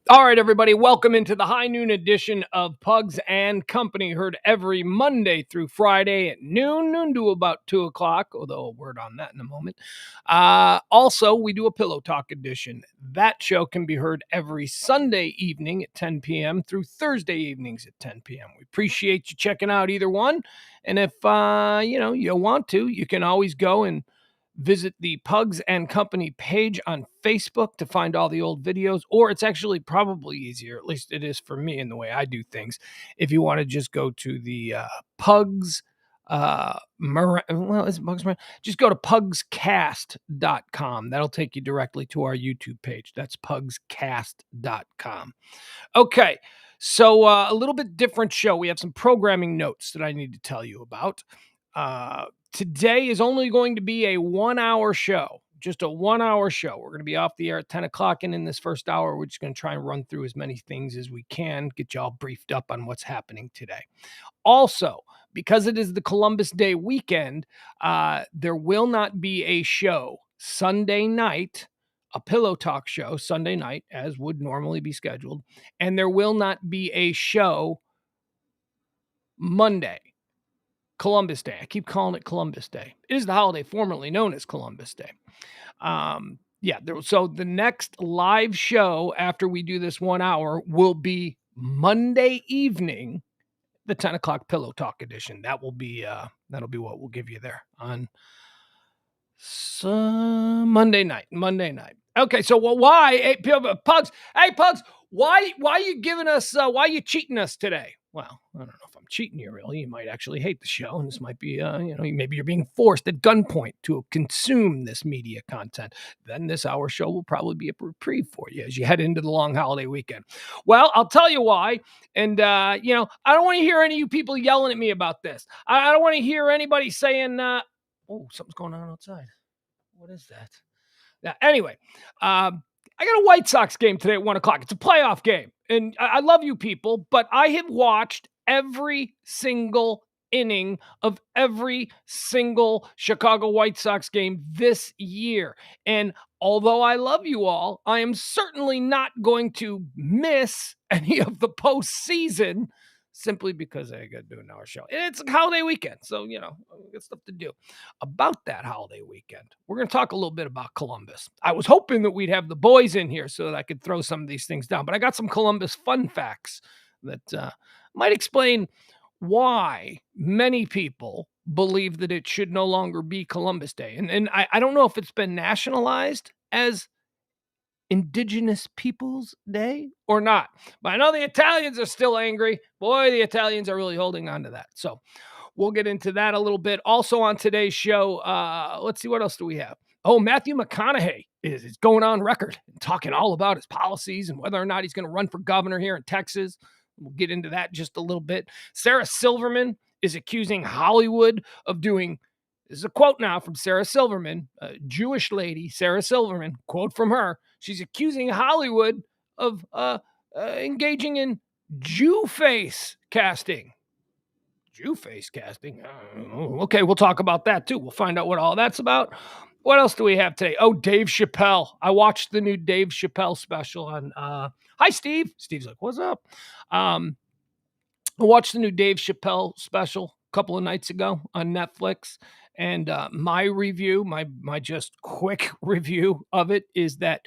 All right, everybody, welcome into the high noon edition of Pugs and Company, heard every Monday through Friday at noon to about 2 o'clock, although a word on that in a moment. Also, we do a Pillow Talk edition. That show can be heard every Sunday evening at 10 p.m. through Thursday evenings at 10 p.m. We appreciate you checking out either one. And if, you want to, you can always go and visit the Pugs and Company page on Facebook to find all the old videos, or it's actually probably easier, at least it is for me in the way I do things, if you want to just go to the Pugs, is it Pugs? Just go to pugscast.com. That'll take you directly to our YouTube page. That's pugscast.com. Okay, so a little bit different show. We have some programming notes that I need to tell you about. Today is only going to be a 1 hour show, just a 1 hour show. We're going to be off the air at 10 o'clock. And in this first hour, we're just going to try and run through as many things as we can, get you all briefed up on what's happening today. Also, because it is the Columbus Day weekend, there will not be a show Sunday night, a Pillow Talk show Sunday night, as would normally be scheduled. And there will not be a show Monday, Columbus Day. I keep calling it Columbus Day. It is the holiday formerly known as Columbus Day. So the next live show after we do this 1 hour will be Monday evening, the 10 o'clock Pillow Talk edition. That'll be what we'll give you there on Monday night. Okay, so why? Hey, Pugs, why are you giving us, why are you cheating us today? Well, I don't know if I'm cheating you, really. You might actually hate the show, and this might be, maybe you're being forced at gunpoint to consume this media content. Then this hour show will probably be a reprieve for you as you head into the long holiday weekend. Well, I'll tell you why. And, I don't want to hear any of you people yelling at me about this. I don't want to hear anybody saying, oh, something's going on outside. What is that? Now, anyway, I got a White Sox game today at 1 o'clock. It's a playoff game. And I love you people, but I have watched every single inning of every single Chicago White Sox game this year. And although I love you all, I am certainly not going to miss any of the postseason simply because I got to do an hour show. And it's a holiday weekend, so, I got stuff to do. About that holiday weekend, we're going to talk a little bit about Columbus. I was hoping that we'd have the boys in here so that I could throw some of these things down, but I got some Columbus fun facts that might explain why many people believe that it should no longer be Columbus Day. And I don't know if it's been nationalized as Indigenous Peoples Day or not. But I know the Italians are still angry. Boy, the Italians are really holding on to that. So we'll get into that a little bit. Also on today's show, let's see, what else do we have? Oh, Matthew McConaughey is going on record talking all about his policies and whether or not he's going to run for governor here in Texas. We'll get into that just a little bit. Sarah Silverman is accusing Hollywood of doing, this is a quote now from Sarah Silverman, a Jewish lady, Sarah Silverman, quote from her. She's accusing Hollywood of engaging in Jew face casting. Jew face casting? Okay, we'll talk about that too. We'll find out what all that's about. What else do we have today? Oh, Dave Chappelle. I watched the new Dave Chappelle special on, hi, Steve. Steve's like, what's up? I watched the new Dave Chappelle special a couple of nights ago on Netflix. And my review, my just quick review of it is that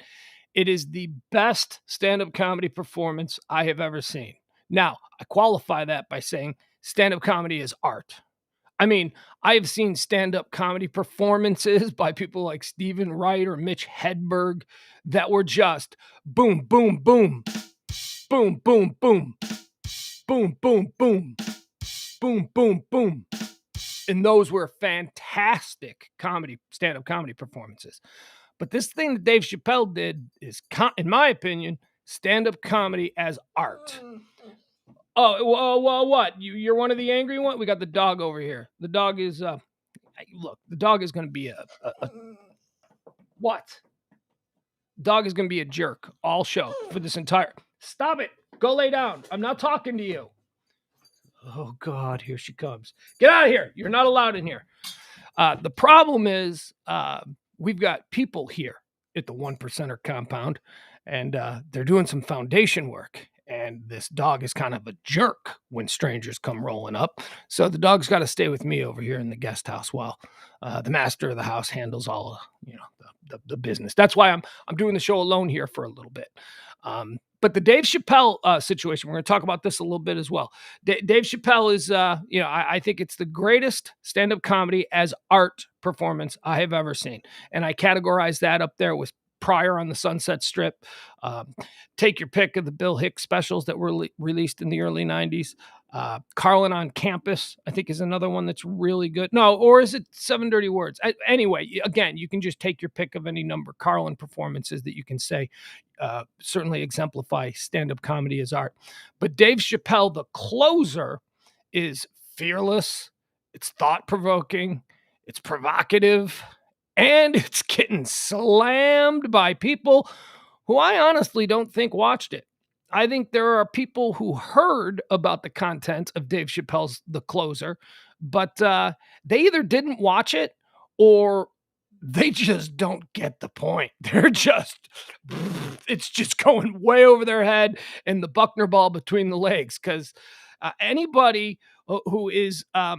it is the best stand-up comedy performance I have ever seen. Now, I qualify that by saying stand-up comedy is art. I mean, I have seen stand-up comedy performances by people like Stephen Wright or Mitch Hedberg that were just boom, boom, boom, boom, boom, boom, boom, boom, boom, boom, boom, boom. And those were fantastic stand-up comedy performances. But this thing that Dave Chappelle did is, in my opinion, stand-up comedy as art. Oh, well, what? You're one of the angry ones? We got the dog over here. The dog is, look, the dog is going to be a what? Dog is going to be a jerk all show for this entire, stop it. Go lay down. I'm not talking to you. Oh, God, here she comes. Get out of here. You're not allowed in here. The problem is we've got people here at the One Percenter compound, and they're doing some foundation work. And this dog is kind of a jerk when strangers come rolling up. So the dog's got to stay with me over here in the guest house while the master of the house handles all, the business. That's why I'm doing the show alone here for a little bit. But the Dave Chappelle situation, we're going to talk about this a little bit as well. Dave Chappelle is, I think it's the greatest stand-up comedy as art performance I have ever seen. And I categorize that up there with Pryor on the Sunset Strip. Take your pick of the Bill Hicks specials that were released in the early 90s. Carlin on Campus, I think, is another one that's really good. No, or is it Seven Dirty Words? Anyway, again, you can just take your pick of any number. Carlin performances that you can say certainly exemplify stand-up comedy as art. But Dave Chappelle, the closer, is fearless. It's thought-provoking. It's provocative. And it's getting slammed by people who I honestly don't think watched it. I think there are people who heard about the content of Dave Chappelle's The Closer, but they either didn't watch it or they just don't get the point. It's just going way over their head and the Buckner ball between the legs. Because anybody who is, I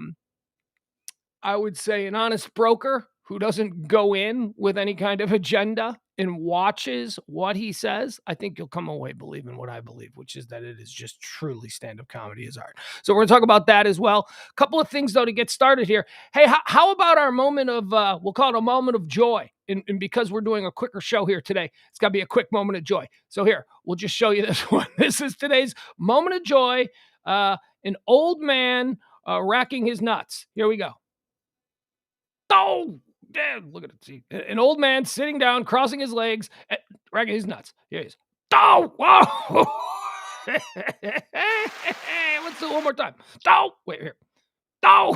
would say, an honest broker who doesn't go in with any kind of agenda and watches what he says, I think you'll come away believing what I believe, which is that it is just truly stand-up comedy as art. So we're going to talk about that as well. A couple of things, though, to get started here. Hey, how about our moment of, we'll call it a moment of joy. And because we're doing a quicker show here today, it's got to be a quick moment of joy. So here, we'll just show you this one. This is today's moment of joy. An old man racking his nuts. Here we go. Oh, damn, look at it. See, an old man sitting down, crossing his legs, racking his nuts. Here he is. Oh, whoa. Let's do it one more time. Oh, wait, here. Oh.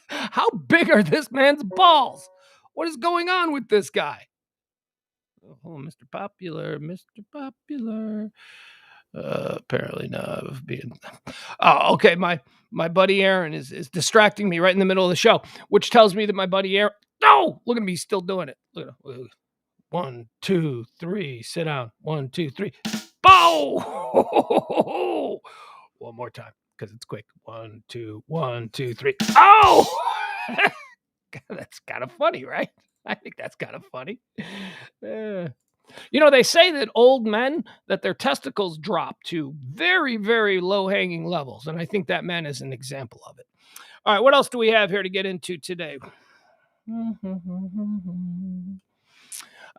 How big are this man's balls? What is going on with this guy? Oh, Mr. Popular, Mr. Popular. Apparently not being. Oh, okay. My buddy Aaron is distracting me right in the middle of the show, which tells me that my buddy Aaron. No, look at me, he's still doing it. Look at him. 1, 2, 3. Sit down. 1, 2, 3. Bow. One more time because it's quick. 1, 2, 1, 2, 3. Oh, that's kind of funny, right? I think that's kind of funny. They say that old men, that their testicles drop to very, very low-hanging levels, and I think that man is an example of it. All right, what else do we have here to get into today?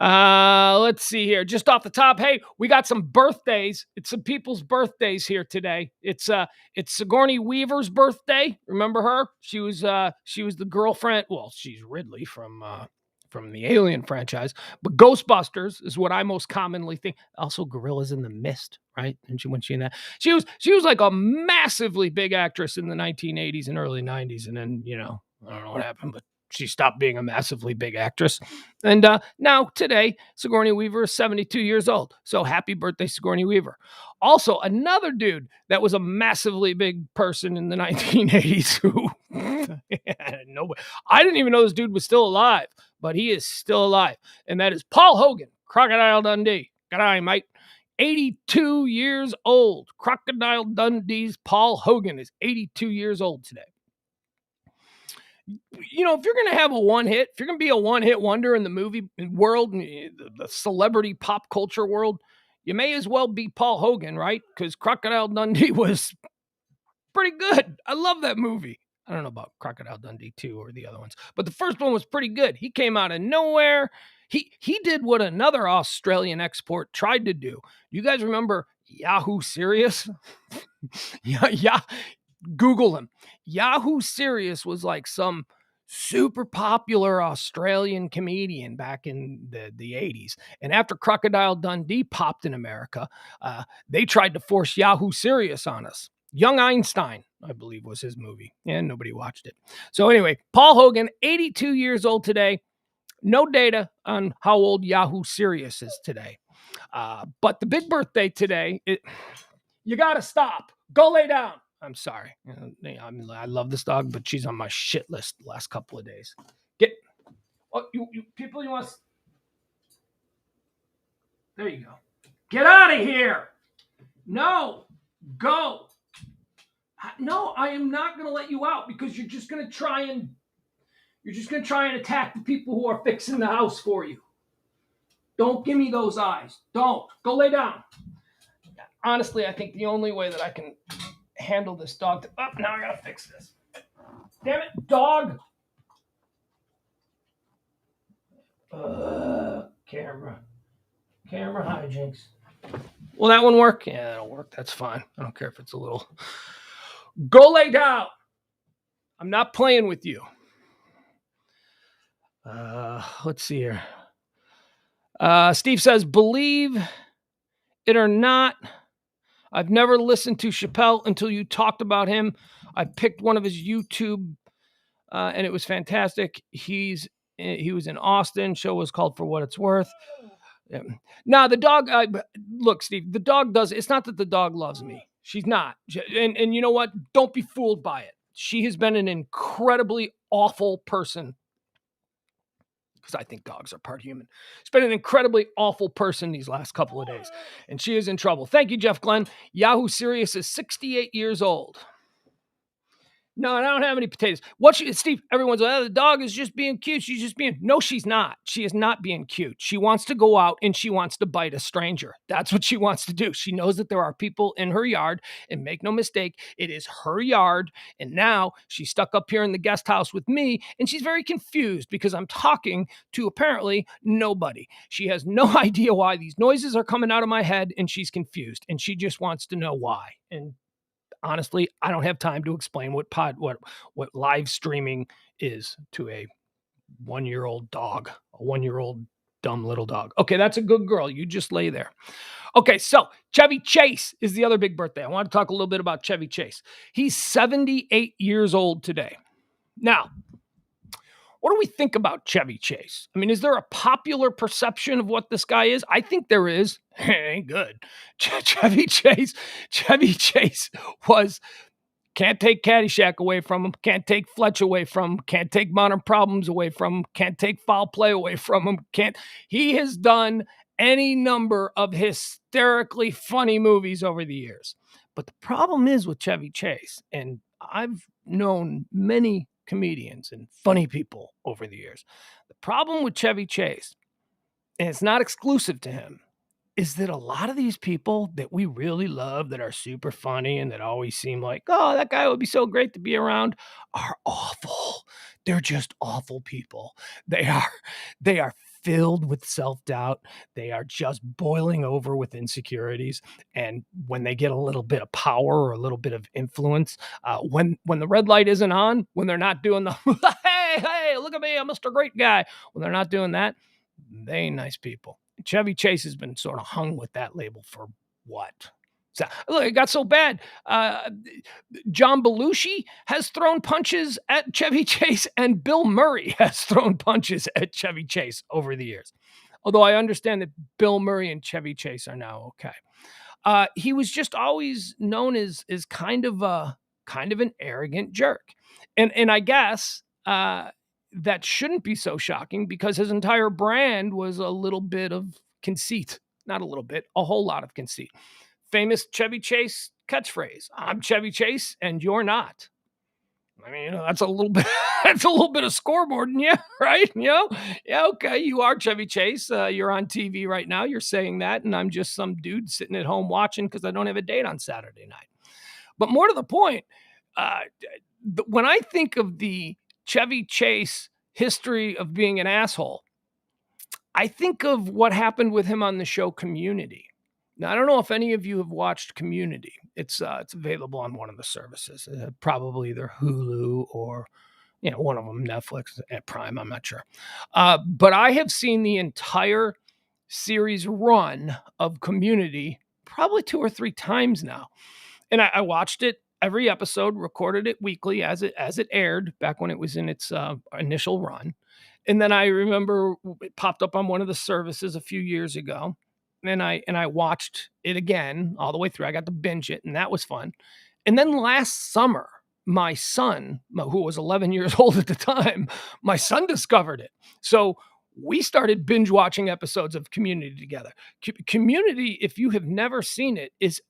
Let's see here. Just off the top, hey, we got some birthdays. It's some people's birthdays here today. It's Sigourney Weaver's birthday. Remember her? She was the girlfriend. Well, she's Ridley from the Alien franchise, but Ghostbusters is what I most commonly think. Also, Gorillas in the Mist, right? And she in that. She was like a massively big actress in the 1980s and early 90s, and then I don't know what happened, but she stopped being a massively big actress. And now today, Sigourney Weaver is 72 years old. So happy birthday, Sigourney Weaver. Also, another dude that was a massively big person in the 1980s who I didn't even know this dude was still alive, but he is still alive. And that is Paul Hogan, Crocodile Dundee. Good eye, mate. 82 years old. Crocodile Dundee's Paul Hogan is 82 years old today. If you're going to have a one hit, if you're going to be a one-hit wonder in the movie world, the celebrity pop culture world, you may as well be Paul Hogan, right? Because Crocodile Dundee was pretty good. I love that movie. I don't know about Crocodile Dundee 2 or the other ones, but the first one was pretty good. He came out of nowhere. He did what another Australian export tried to do. You guys remember Yahoo Serious? Yeah. Google him. Yahoo Serious was like some super popular Australian comedian back in the 80s. And after Crocodile Dundee popped in America, they tried to force Yahoo Serious on us. Young Einstein, I believe, was his movie, and nobody watched it. So anyway, Paul Hogan, 82 years old today. No data on how old Yahoo Serious is today. But the big birthday today, you got to stop. Go lay down. I'm sorry. I love this dog, but she's on my shit list the last couple of days. You people, you want There you go. Get out of here. No. Go. No, I am not going to let you out because you're just going to try and attack the people who are fixing the house for you. Don't give me those eyes. Don't. Go lay down. Honestly, I think the only way that I can handle this dog. Now I got to fix this. Damn it, dog. Camera hijinks. Will that one work? Yeah, that'll work. That's fine. I don't care if it's a little. Go lay down. I'm not playing with you. Let's see here. Steve says, believe it or not, I've never listened to Chappelle until you talked about him. I picked one of his YouTube, and it was fantastic. He was in Austin. Show was called For What It's Worth. Yeah. Now the dog. Look, Steve. The dog does. It's not that the dog loves me. She's not. And you know what? Don't be fooled by it. She has been an incredibly awful person. Because I think dogs are part human. She's been an incredibly awful person these last couple of days. And she is in trouble. Thank you, Jeff Glenn. Yahoo Serious is 68 years old. No, I don't have any potatoes. Steve, everyone's like, the dog is just being cute. She's just being... No, she's not. She is not being cute. She wants to go out and she wants to bite a stranger. That's what she wants to do. She knows that there are people in her yard, and make no mistake, it is her yard. And now she's stuck up here in the guest house with me, and she's very confused because I'm talking to apparently nobody. She has no idea why these noises are coming out of my head, and she's confused, and she just wants to know why. And honestly, I don't have time to explain what live streaming is to a 1-year-old dog, a 1-year-old dumb little dog. Okay, that's a good girl. You just lay there. Okay, so Chevy Chase is the other big birthday. I want to talk a little bit about Chevy Chase. He's 78 years old today. Now, what do we think about Chevy Chase? I mean, is there a popular perception of what this guy is? I think there is. It ain't good. Chevy Chase was, can't take Caddyshack away from him, can't take Fletch away from him, can't take Modern Problems away from him, can't take Foul Play away from him, he has done any number of hysterically funny movies over the years. But the problem is with Chevy Chase, and I've known many comedians and funny people over the years. The problem with Chevy Chase, and it's not exclusive to him, is that a lot of these people that we really love, that are super funny and that always seem like, oh, that guy would be so great to be around, are awful. They're just awful people. They are filled with self-doubt. They are just boiling over with insecurities. And when they get a little bit of power or a little bit of influence, when the red light isn't on, when they're not doing the, hey, look at me, I'm Mr. Great Guy. When they're not doing that, they ain't nice people. Chevy Chase has been sort of hung with that label for what? So, look, it got so bad. John Belushi has thrown punches at Chevy Chase, and Bill Murray has thrown punches at Chevy Chase over the years. Although I understand that Bill Murray and Chevy Chase are now okay. He was just always known as kind of an arrogant jerk, and I guess that shouldn't be so shocking because his entire brand was a little bit of conceit. Not a little bit, a whole lot of conceit. Famous Chevy Chase catchphrase: "I'm Chevy Chase and you're not." I mean, that's a little bit of scoreboarding, yeah, right? Yeah, okay, you are Chevy Chase. You're on TV right now. You're saying that, and I'm just some dude sitting at home watching because I don't have a date on Saturday night. But more to the point, when I think of the Chevy Chase history of being an asshole, I think of what happened with him on the show Community. Now, I don't know if any of you have watched Community. It's available on one of the services, probably either Hulu or one of them, Netflix at Prime. I'm not sure. But I have seen the entire series run of Community probably 2 or 3 times now. And I watched it, every episode, recorded it weekly as it aired back when it was in its initial run. And then I remember it popped up on one of the services a few years ago. And I watched it again all the way through. I got to binge it, and that was fun. And then last summer, my son, who was 11 years old at the time, my son discovered it. So we started binge watching episodes of Community together. Community, if you have never seen it, is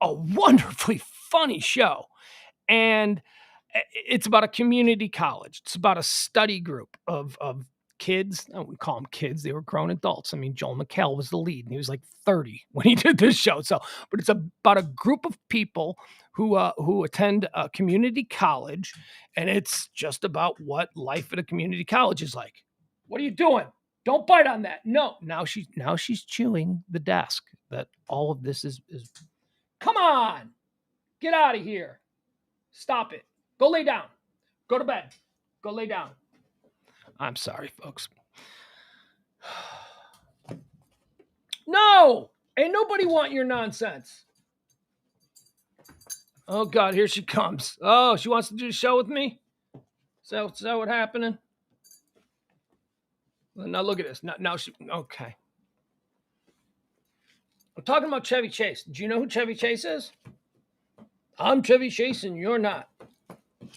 a wonderfully funny show. And it's about a community college. It's about a study group of kids. I wouldn't call them kids. They were grown adults. I mean, Joel McHale was the lead, and he was like 30 when he did this show. So, but it's about a group of people who attend a community college, and it's just about what life at a community college is like. What are you doing? Don't bite on that. No. Now she's chewing the desk. That all of this is. Come on, get out of here. Stop it. Go lay down. Go to bed. Go lay down. I'm sorry, folks. No! Ain't nobody want your nonsense. Oh, God, here she comes. Oh, she wants to do the show with me? Is that what happening? Well, now look at this. Now she... Okay. I'm talking about Chevy Chase. Do you know who Chevy Chase is? I'm Chevy Chase and you're not.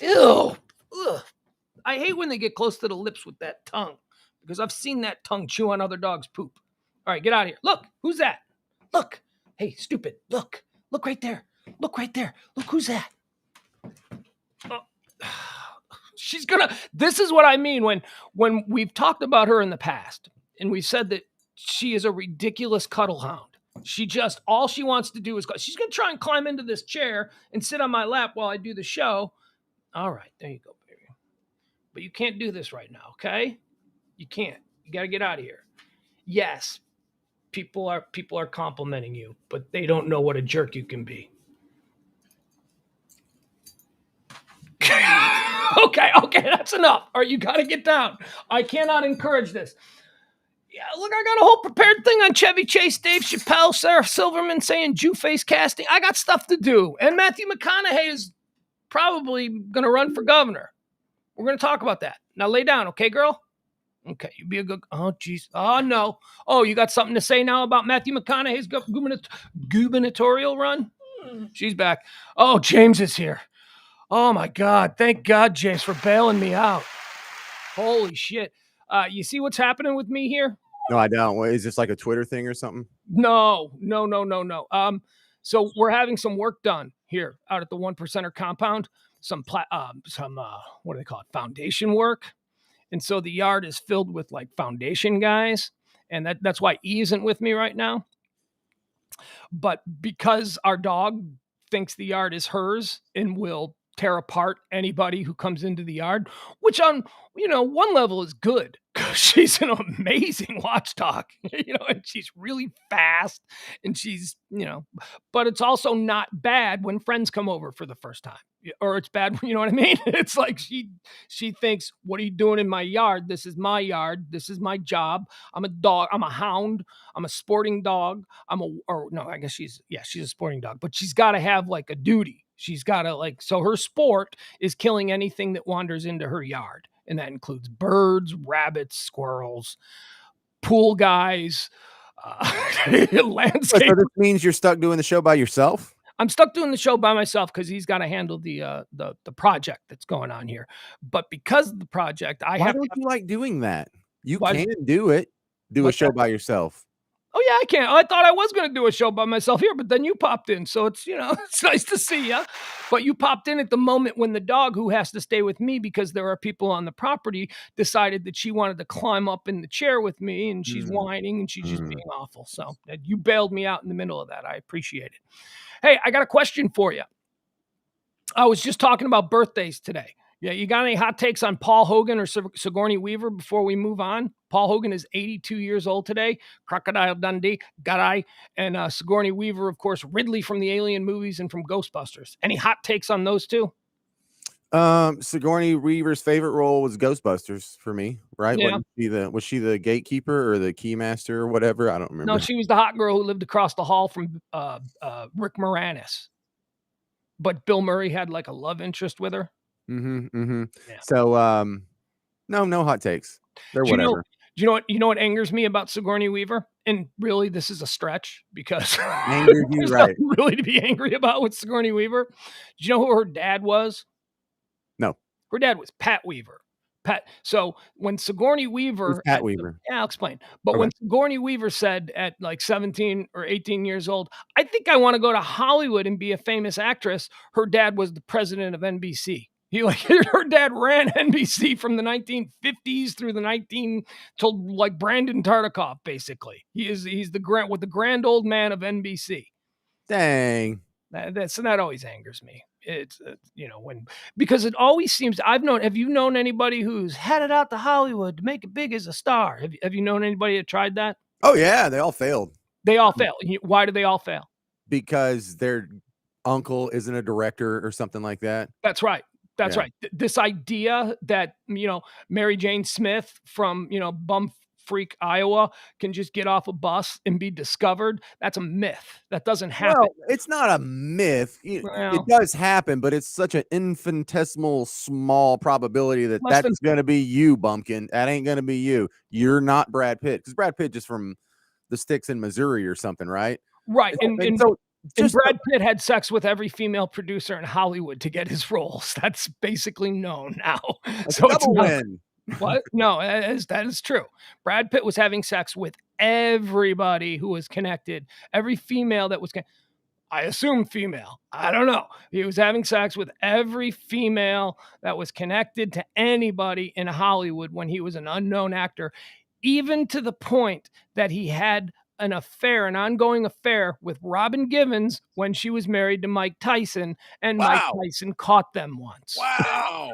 Ew. Ugh. I hate when they get close to the lips with that tongue because I've seen that tongue chew on other dogs' poop. All right, get out of here. Look, who's that? Look. Hey, stupid. Look. Look right there. Look right there. Look, who's that? Oh. She's gonna. This is what I mean when we've talked about her in the past and we said that she is a ridiculous cuddle hound. She just, all she wants to do is, she's going to try and climb into this chair and sit on my lap while I do the show. All right, there you go, baby. But you can't do this right now, okay? You can't. You got to get out of here. Yes, people are complimenting you, but they don't know what a jerk you can be. Okay, that's enough. All right, you got to get down. I cannot encourage this. Yeah, look, I got a whole prepared thing on Chevy Chase, Dave Chappelle, Sarah Silverman saying Jew face casting. I got stuff to do. And Matthew McConaughey is probably going to run for governor. We're going to talk about that. Now lay down, okay, girl? Okay, you be a good... Oh, jeez. Oh, no. Oh, you got something to say now about Matthew McConaughey's gubernatorial run? She's back. Oh, James is here. Oh, my God. Thank God, James, for bailing me out. Holy shit. You see what's happening with me here? No, I don't. Is this like a Twitter thing or something? No. So we're having some work done here out at the 1%er compound. Some what do they call it? Foundation work. And so the yard is filled with like foundation guys. And that's why E isn't with me right now. But because our dog thinks the yard is hers and will tear apart anybody who comes into the yard, which on, one level is good because she's an amazing watchdog, and she's really fast and she's, but it's also not bad when friends come over for the first time, or it's bad. You know what I mean? It's like she thinks, what are you doing in my yard? This is my yard. This is my job. I'm a dog. I'm a hound. I'm a sporting dog. I guess she's a sporting dog, but she's got to have like a duty. She's got to so her sport is killing anything that wanders into her yard. And that includes birds, rabbits, squirrels, pool guys, landscape. So this means you're stuck doing the show by yourself? I'm stuck doing the show by myself because he's got to handle the project that's going on here. But because of the project, Why don't you like doing that? You can do it. Do a show by yourself. Oh, yeah, I can. I thought I was going to do a show by myself here, but then you popped in. So it's, it's nice to see you. But you popped in at the moment when the dog, who has to stay with me because there are people on the property, decided that she wanted to climb up in the chair with me, and she's whining and she's just being awful. So you bailed me out in the middle of that. I appreciate it. Hey, I got a question for you. I was just talking about birthdays today. Yeah, you got any hot takes on Paul Hogan or Sigourney Weaver before we move on? Paul Hogan is 82 years old today. Crocodile Dundee, and Sigourney Weaver, of course, Ridley from the Alien movies and from Ghostbusters. Any hot takes on those two? Sigourney Weaver's favorite role was Ghostbusters for me, right? Yeah. Was she the gatekeeper or the keymaster or whatever? I don't remember. No, she was the hot girl who lived across the hall from Rick Moranis. But Bill Murray had like a love interest with her. Yeah. So no hot takes. They're whatever. You know what angers me about Sigourney Weaver? And really, this is a stretch because angered you, right? Really to be angry about with Sigourney Weaver. Do you know who her dad was? No. Her dad was Pat Weaver. Pat. So when Sigourney Who's Weaver, Pat Weaver? yeah, I'll explain. But Okay. when Sigourney Weaver said at like 17 or 18 years old, I think I want to go to Hollywood and be a famous actress. Her dad was the president of NBC. He like her dad ran NBC from the 1950s through the 19 till like Brandon Tartikoff. Basically, he's the grand old man of NBC. Dang. That always angers me. It's when because it always seems have you known anybody who's headed out to Hollywood to make it big as a star? Have you known anybody that tried that? Oh yeah, they all failed They all fail. Why do they all fail? because their uncle isn't a director or something like that. That's right. That's Yeah. right. This idea that, Mary Jane Smith from, bum freak Iowa can just get off a bus and be discovered, that's a myth. That doesn't happen. Well, it's not a myth. It Well, does happen, but it's such an infinitesimal small probability that less than that's gonna be you, bumpkin. That ain't gonna be you. You're not Brad Pitt, because Brad Pitt just from the sticks in Missouri or something, right? right. And so And just Brad Pitt had sex with every female producer in Hollywood to get his roles. That's basically known now. that's a So it's double not win. what? No, that is true. Brad Pitt was having sex with everybody who was connected, every female that was I assume female. I don't know. He was having sex with every female that was connected to anybody in Hollywood when he was an unknown actor, even to the point that he had an ongoing affair with Robin Givens when she was married to Mike Tyson, and Mike Wow. Tyson caught them once. Wow.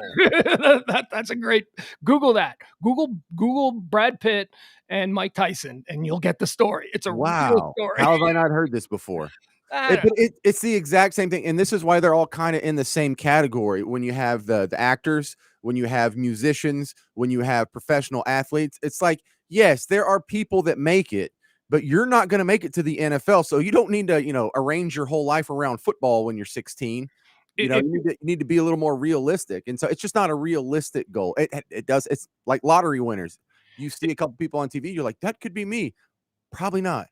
That's a great Google that. Google Brad Pitt and Mike Tyson, and you'll get the story. It's a real Wow. story. How have I not heard this before? I don't know. It's the exact same thing, and this is why they're all kind of in the same category. When you have the actors, when you have musicians, when you have professional athletes, it's like, yes, there are people that make it, but you're not going to make it to the NFL, so you don't need to, arrange your whole life around football when you're 16. If You need to be a little more realistic, and so it's just not a realistic goal. It does. It's like lottery winners. You see a couple people on TV, you're like, that could be me. Probably not.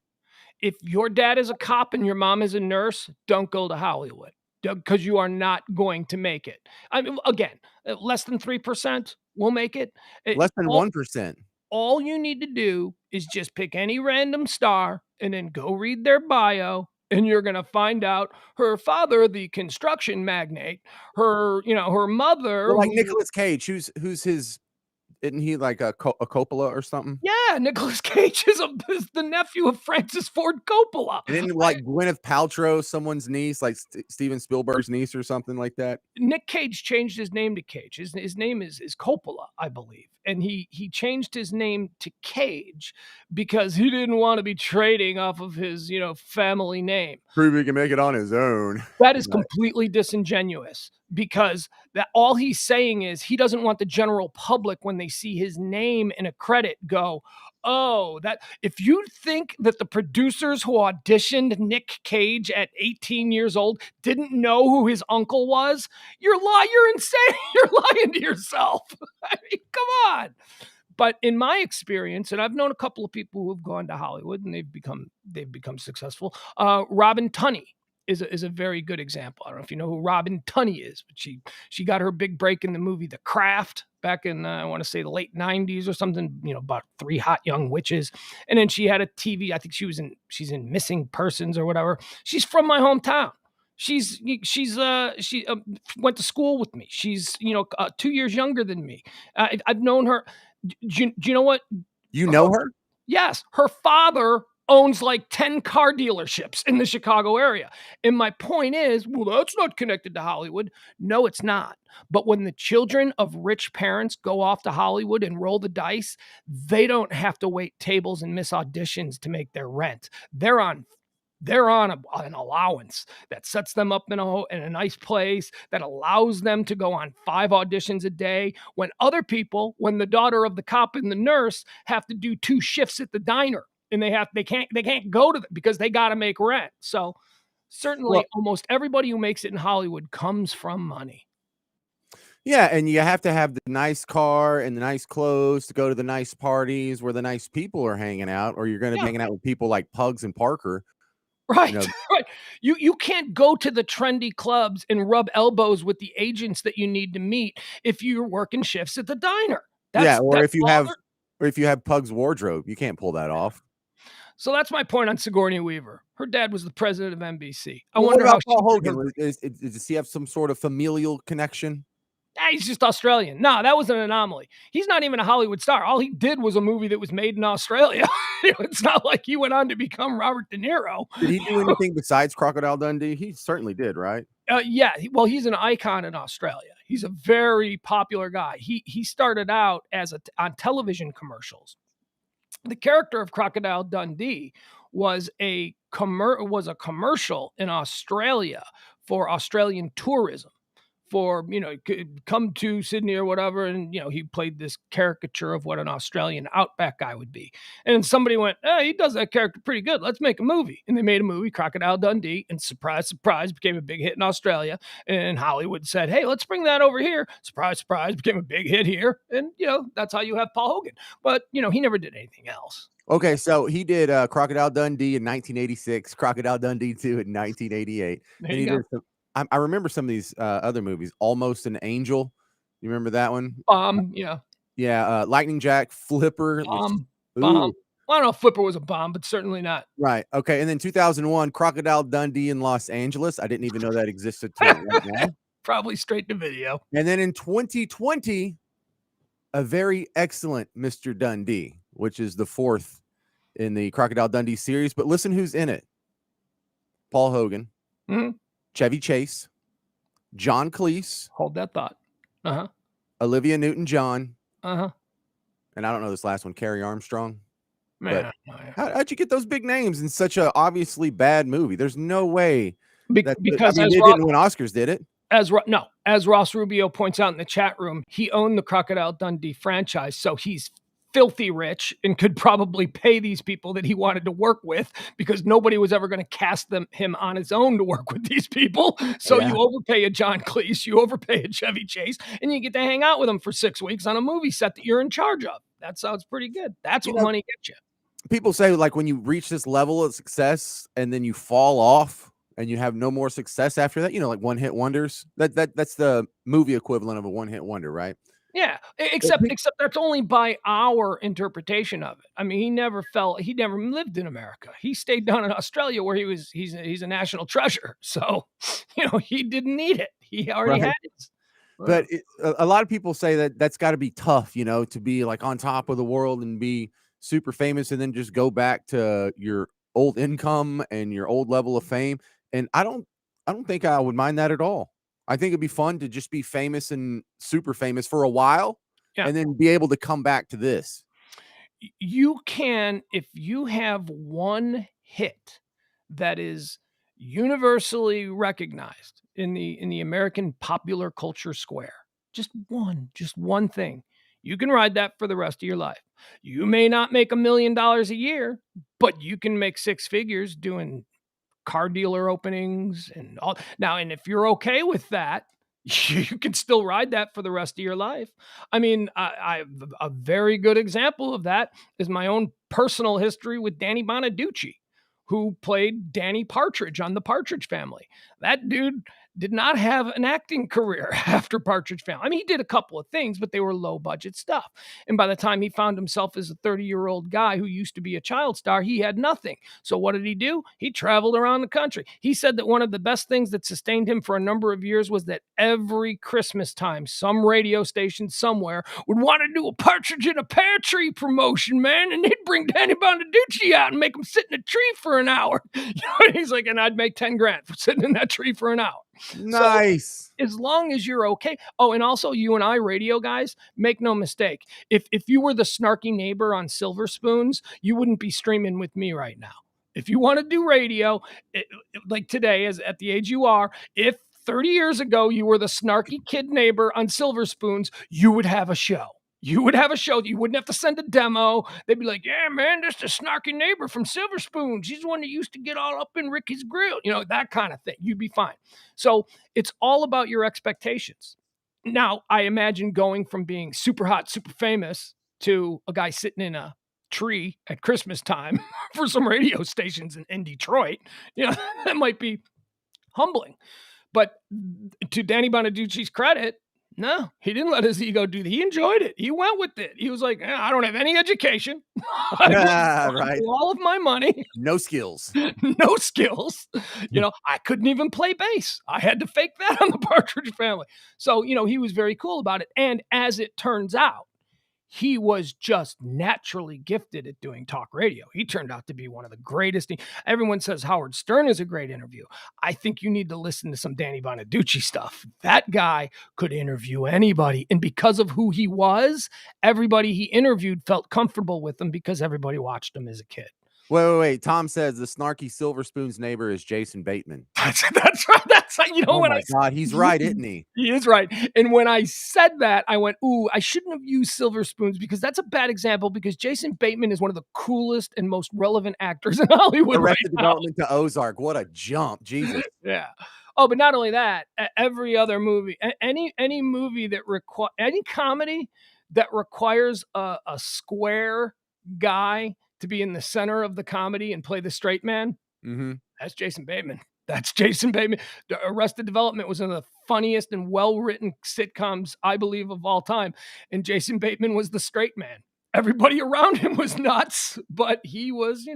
if your dad is a cop and your mom is a nurse, don't go to Hollywood because you are not going to make it. I mean, again, less than 3% will make it. Less than All, 1%. all you need to do is just pick any random star and then go read their bio. And you're going to find out her father, the construction magnate, her mother. Well, like Nicolas Cage, who's his, isn't he like a Coppola or something? Yeah, Nicolas Cage is the nephew of Francis Ford Coppola. And then like Gwyneth Paltrow, someone's niece, like Steven Spielberg's niece or something like that. Nick Cage changed his name to Cage. His name is Coppola, I believe. And he changed his name to Cage because he didn't want to be trading off of his, family name. Prove he can make it on his own. That is completely disingenuous because that all he's saying is he doesn't want the general public when they see his name in a credit go, oh, that if you think that the producers who auditioned Nick Cage at 18 years old didn't know who his uncle was, you're insane. You're lying to yourself. I mean, come on. But in my experience, and I've known a couple of people who have gone to Hollywood and they've become successful. Robin Tunney is a very good example. I don't know if you know who Robin Tunney is, but she got her big break in the movie The Craft back in I want to say the late 90s or something, about three hot young witches. And then she had a TV, I think she's in Missing Persons or whatever. She's from my hometown. She went to school with me. She's 2 years younger than me. I've known her. Do you know what? You know her? Yes, her father owns like 10 car dealerships in the Chicago area. And my point is, well, that's not connected to Hollywood. No, it's not. But when the children of rich parents go off to Hollywood and roll the dice, they don't have to wait tables and miss auditions to make their rent. They're on an allowance that sets them up in a nice place that allows them to go on 5 auditions a day when other people, when the daughter of the cop and the nurse have to do 2 shifts at the diner and they can't go to them because they got to make rent. So certainly almost everybody who makes it in Hollywood comes from money. Yeah, and you have to have the nice car and the nice clothes to go to the nice parties where the nice people are hanging out, or you're going to be hanging out with people like Pugs and Parker. Right, right. You can't go to the trendy clubs and rub elbows with the agents that you need to meet if you're working shifts at the diner. Yeah, That's father. or if you have Pug's wardrobe, you can't pull that off. So that's my point on Sigourney Weaver. Her dad was the president of NBC. I Well, what wonder how about she Paul did her. Hogan? Does he have some sort of familial connection? He's just Australian. No, that was an anomaly. He's not even a Hollywood star. All he did was a movie that was made in Australia. It's not like he went on to become Robert De Niro. Did he do anything besides Crocodile Dundee? He certainly did, right? Yeah, well, he's an icon in Australia. He's a very popular guy. He started out on television commercials. The character of Crocodile Dundee was a commercial in Australia for Australian tourism. For come to Sydney or whatever, and he played this caricature of what an Australian outback guy would be. And somebody went, "Hey, he does that character pretty good. Let's make a movie." And they made a movie, Crocodile Dundee, and surprise, surprise, became a big hit in Australia. And Hollywood said, "Hey, let's bring that over here." Surprise, surprise, became a big hit here. And that's how you have Paul Hogan. But he never did anything else. Okay, so he did Crocodile Dundee in 1986, Crocodile Dundee 2 in 1988. There And you he go. did some, I remember some of these other movies. Almost an Angel. You remember that one? Yeah. Yeah, Lightning Jack, Flipper. Bomb. Ooh, Well, I don't know if Flipper was a bomb, but certainly not. right. Okay, and then 2001, Crocodile Dundee in Los Angeles. I didn't even know that existed till right now. Probably straight to video. And then in 2020, a very excellent Mr. Dundee, which is the fourth in the Crocodile Dundee series. But listen who's in it. Paul Hogan, Mhm. Chevy Chase, John Cleese, Hold that thought. Uh-huh. Olivia Newton-John, Uh-huh. and I don't know this last one, Carrie Armstrong. Man, How'd you get those big names in such a obviously bad movie? There's no way because they didn't win Oscars, did it? as Ross Rubio points out in the chat room, he owned the Crocodile Dundee franchise, so he's filthy rich and could probably pay these people that he wanted to work with because nobody was ever going to cast him on his own to work with these people. So you overpay a John Cleese, you overpay a Chevy Chase, and you get to hang out with them for 6 weeks on a movie set that you're in charge of. That sounds pretty good. That's what money gets you. People say like when you reach this level of success and then you fall off and you have no more success after that, like one-hit wonders. That's the movie equivalent of a one-hit wonder, right? Yeah, except that's only by our interpretation of it. I mean, he never lived in America. He stayed down in Australia where he's a national treasure. So, he didn't need it. He already had it. But a lot of people say that that's got to be tough, to be like on top of the world and be super famous and then just go back to your old income and your old level of fame. And I don't think I would mind that at all. I think it'd be fun to just be famous and super famous for a while and then be able to come back to this. You can, if you have one hit that is universally recognized in the American popular culture square, just one thing, you can ride that for the rest of your life. You may not make $1 million a year, but you can make 6 figures doing car dealer openings and all. Now, and if you're okay with that, you can still ride that for the rest of your life. I mean, I a very good example of that is my own personal history with Danny Bonaducci, who played Danny Partridge on The Partridge Family. That dude did not have an acting career after Partridge Family. I mean, he did a couple of things, but they were low budget stuff. And by the time he found himself as a 30-year-old guy who used to be a child star, he had nothing. So what did he do? He traveled around the country. He said that one of the best things that sustained him for a number of years was that every Christmas time, some radio station somewhere would want to do a Partridge in a Pear Tree promotion, man. And they'd bring Danny Bonaducci out and make him sit in a tree for an hour. He's like, and I'd make 10 grand for sitting in that tree for an hour. Nice. So, as long as you're okay. Oh, and also you and I radio guys, make no mistake. If you were the snarky neighbor on Silver Spoons, you wouldn't be streaming with me right now. If you want to do radio, like today, as at the age you are, if 30 years ago you were the snarky kid neighbor on Silver Spoons, you would have a show. You would have a show. You wouldn't have to send a demo. They'd be like, yeah, man, this is the snarky neighbor from Silver Spoons. He's the one that used to get all up in Ricky's grill. That kind of thing. You'd be fine. So it's all about your expectations. Now, I imagine going from being super hot, super famous to a guy sitting in a tree at Christmas time for some radio stations in Detroit, that might be humbling. But to Danny Bonaducci's credit, No, he didn't let his ego do that. He enjoyed it. He went with it. He was like, I don't have any education. I Right. all of my money, No skills. no skills. I couldn't even play bass. I had to fake that on the Partridge Family. So, he was very cool about it. And as it turns out, he was just naturally gifted at doing talk radio. He turned out to be one of the greatest. Everyone says Howard Stern is a great interview. I think you need to listen to some Danny Bonaducci stuff. That guy could interview anybody. And because of who he was, everybody he interviewed felt comfortable with him because everybody watched him as a kid. Wait. Tom says the snarky Silver Spoon's neighbor is Jason Bateman. That's right. That's Oh my God, he's right, isn't he? He is right. And when I said that, I went, ooh, I shouldn't have used Silver Spoons because that's a bad example because Jason Bateman is one of the coolest and most relevant actors in Hollywood Arrested right now. Development to Ozark. What a jump. Jesus. Yeah. Oh, but not only that, every other movie, any movie that any comedy that requires a square guy to be in the center of the comedy and play the straight man, that's Jason Bateman. That's Jason Bateman. The Arrested Development was one of the funniest and well-written sitcoms, I believe, of all time. And Jason Bateman was the straight man. Everybody around him was nuts, but he was,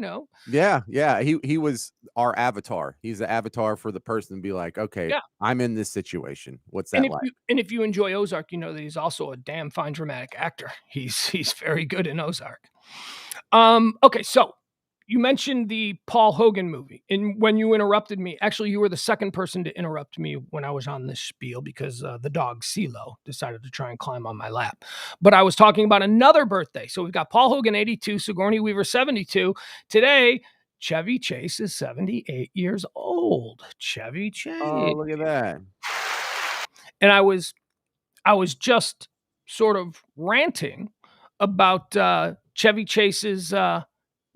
Yeah. He was our avatar. He's the avatar for the person to be like, okay, yeah. I'm in this situation. What's that like? And if you enjoy Ozark, you know that he's also a damn fine dramatic actor. He's very good in Ozark. Okay, so you mentioned the Paul Hogan movie, and when you interrupted me, actually, you were the second person to interrupt me when I was on this spiel because the dog CeeLo decided to try and climb on my lap. But I was talking about another birthday. So we've got Paul Hogan, 82, Sigourney Weaver, 72. Today, Chevy Chase is 78 years old. Chevy Chase. Oh, look at that. And I was just sort of ranting about Chevy Chase's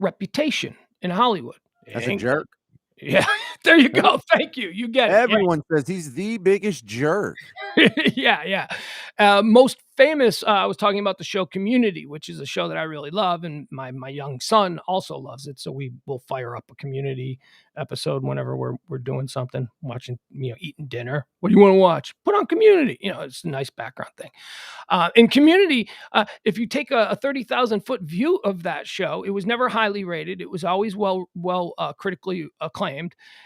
reputation in Hollywood. That's a jerk. Yeah, there you go. Thank you. You get it. Everyone says he's the biggest jerk. Yeah. Most famous, I was talking about the show Community, which is a show that I really love, and my young son also loves it. So we will fire up a Community episode whenever we're doing something, watching, eating dinner. What do you want to watch? Put on Community. It's a nice background thing. In Community, if you take a 30,000 foot view of that show, it was never highly rated. It was always well critically acclaimed.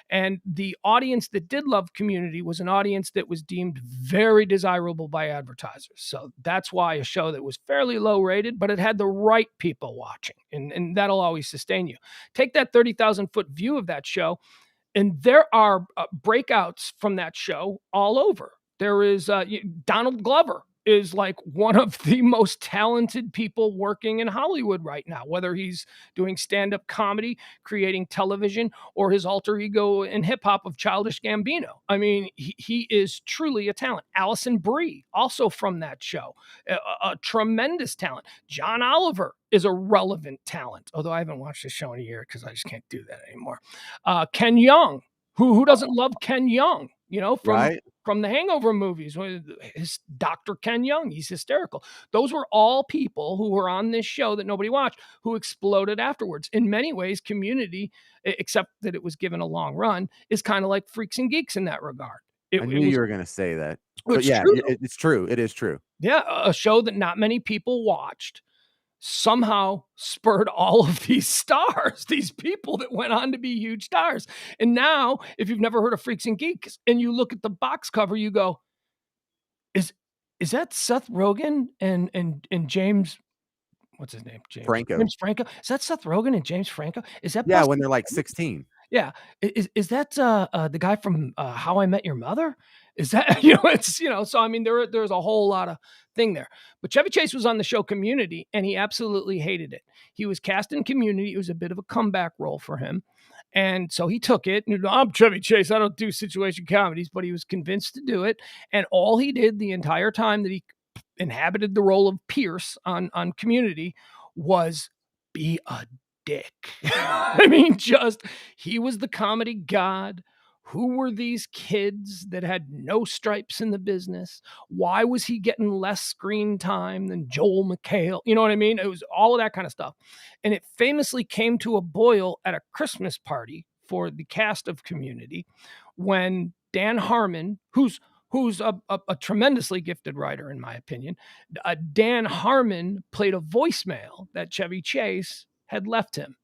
And the audience that did love Community was an audience that was deemed very desirable by advertisers. So that's why a show that was fairly low rated, but it had the right people watching, and that'll always sustain you. Take that 30,000 foot view of that show, and there are breakouts from that show all over. There is Donald Glover is like one of the most talented people working in Hollywood right now, whether he's doing stand-up comedy, creating television, or his alter ego in hip-hop of Childish Gambino. I mean, he is truly a talent. Alison Brie, also from that show, a tremendous talent. John Oliver is a relevant talent, although I haven't watched the show in a year because I just can't do that anymore. Ken Jeong, who doesn't love Ken Jeong? From the Hangover movies, his Dr. Ken Jeong, he's hysterical. Those were all people who were on this show that nobody watched, who exploded afterwards. In many ways, Community, except that it was given a long run, is kind of like Freaks and Geeks in that regard. I knew you were going to say that. But yeah, it's true. It is true. Yeah, a show that not many people watched somehow spurred all of these stars, these people that went on to be huge stars. And now, if you've never heard of Freaks and Geeks and you look at the box cover, you go, is that Seth Rogen and James, what's his name? Franco. James Franco. Is that Seth Rogen and James Franco? Is that when they're like 16? Yeah. Is that the guy from How I Met Your Mother? Is that, so I mean, there's a whole lot of thing there. But Chevy Chase was on the show Community, and he absolutely hated it. He was cast in Community. It was a bit of a comeback role for him. And so he took it. And, I'm Chevy Chase. I don't do situation comedies, but he was convinced to do it. And all he did the entire time that he inhabited the role of Pierce on Community was be a dick. I mean, he was the comedy god. Who were these kids that had no stripes in the business? Why was he getting less screen time than Joel McHale? You know what I mean? It was all of that kind of stuff. And it famously came to a boil at a Christmas party for the cast of Community when Dan Harmon, who's who's a tremendously gifted writer, in my opinion, Dan Harmon played a voicemail that Chevy Chase had left him,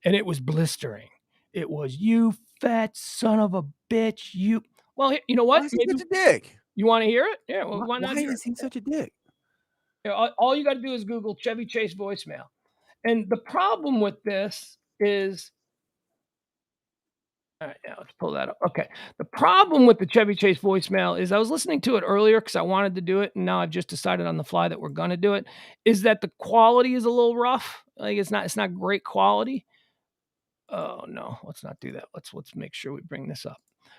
and it was blistering. It was, "You fat son of a bitch, you." Well, you know Why what? is he Maybe such a dick? you want to hear it? Yeah, well, why not Why hear is he it? such a dick? Yeah, all you got to do is Google Chevy Chase voicemail. And the problem with this is, all right, now let's pull that up. Okay. The problem with the Chevy Chase voicemail is I was listening to it earlier because I wanted to do it, and now I've just decided on the fly that we're gonna do it. Is that the quality is a little rough? Like it's not great quality. Oh no, let's not do that. Let's make sure we bring this up.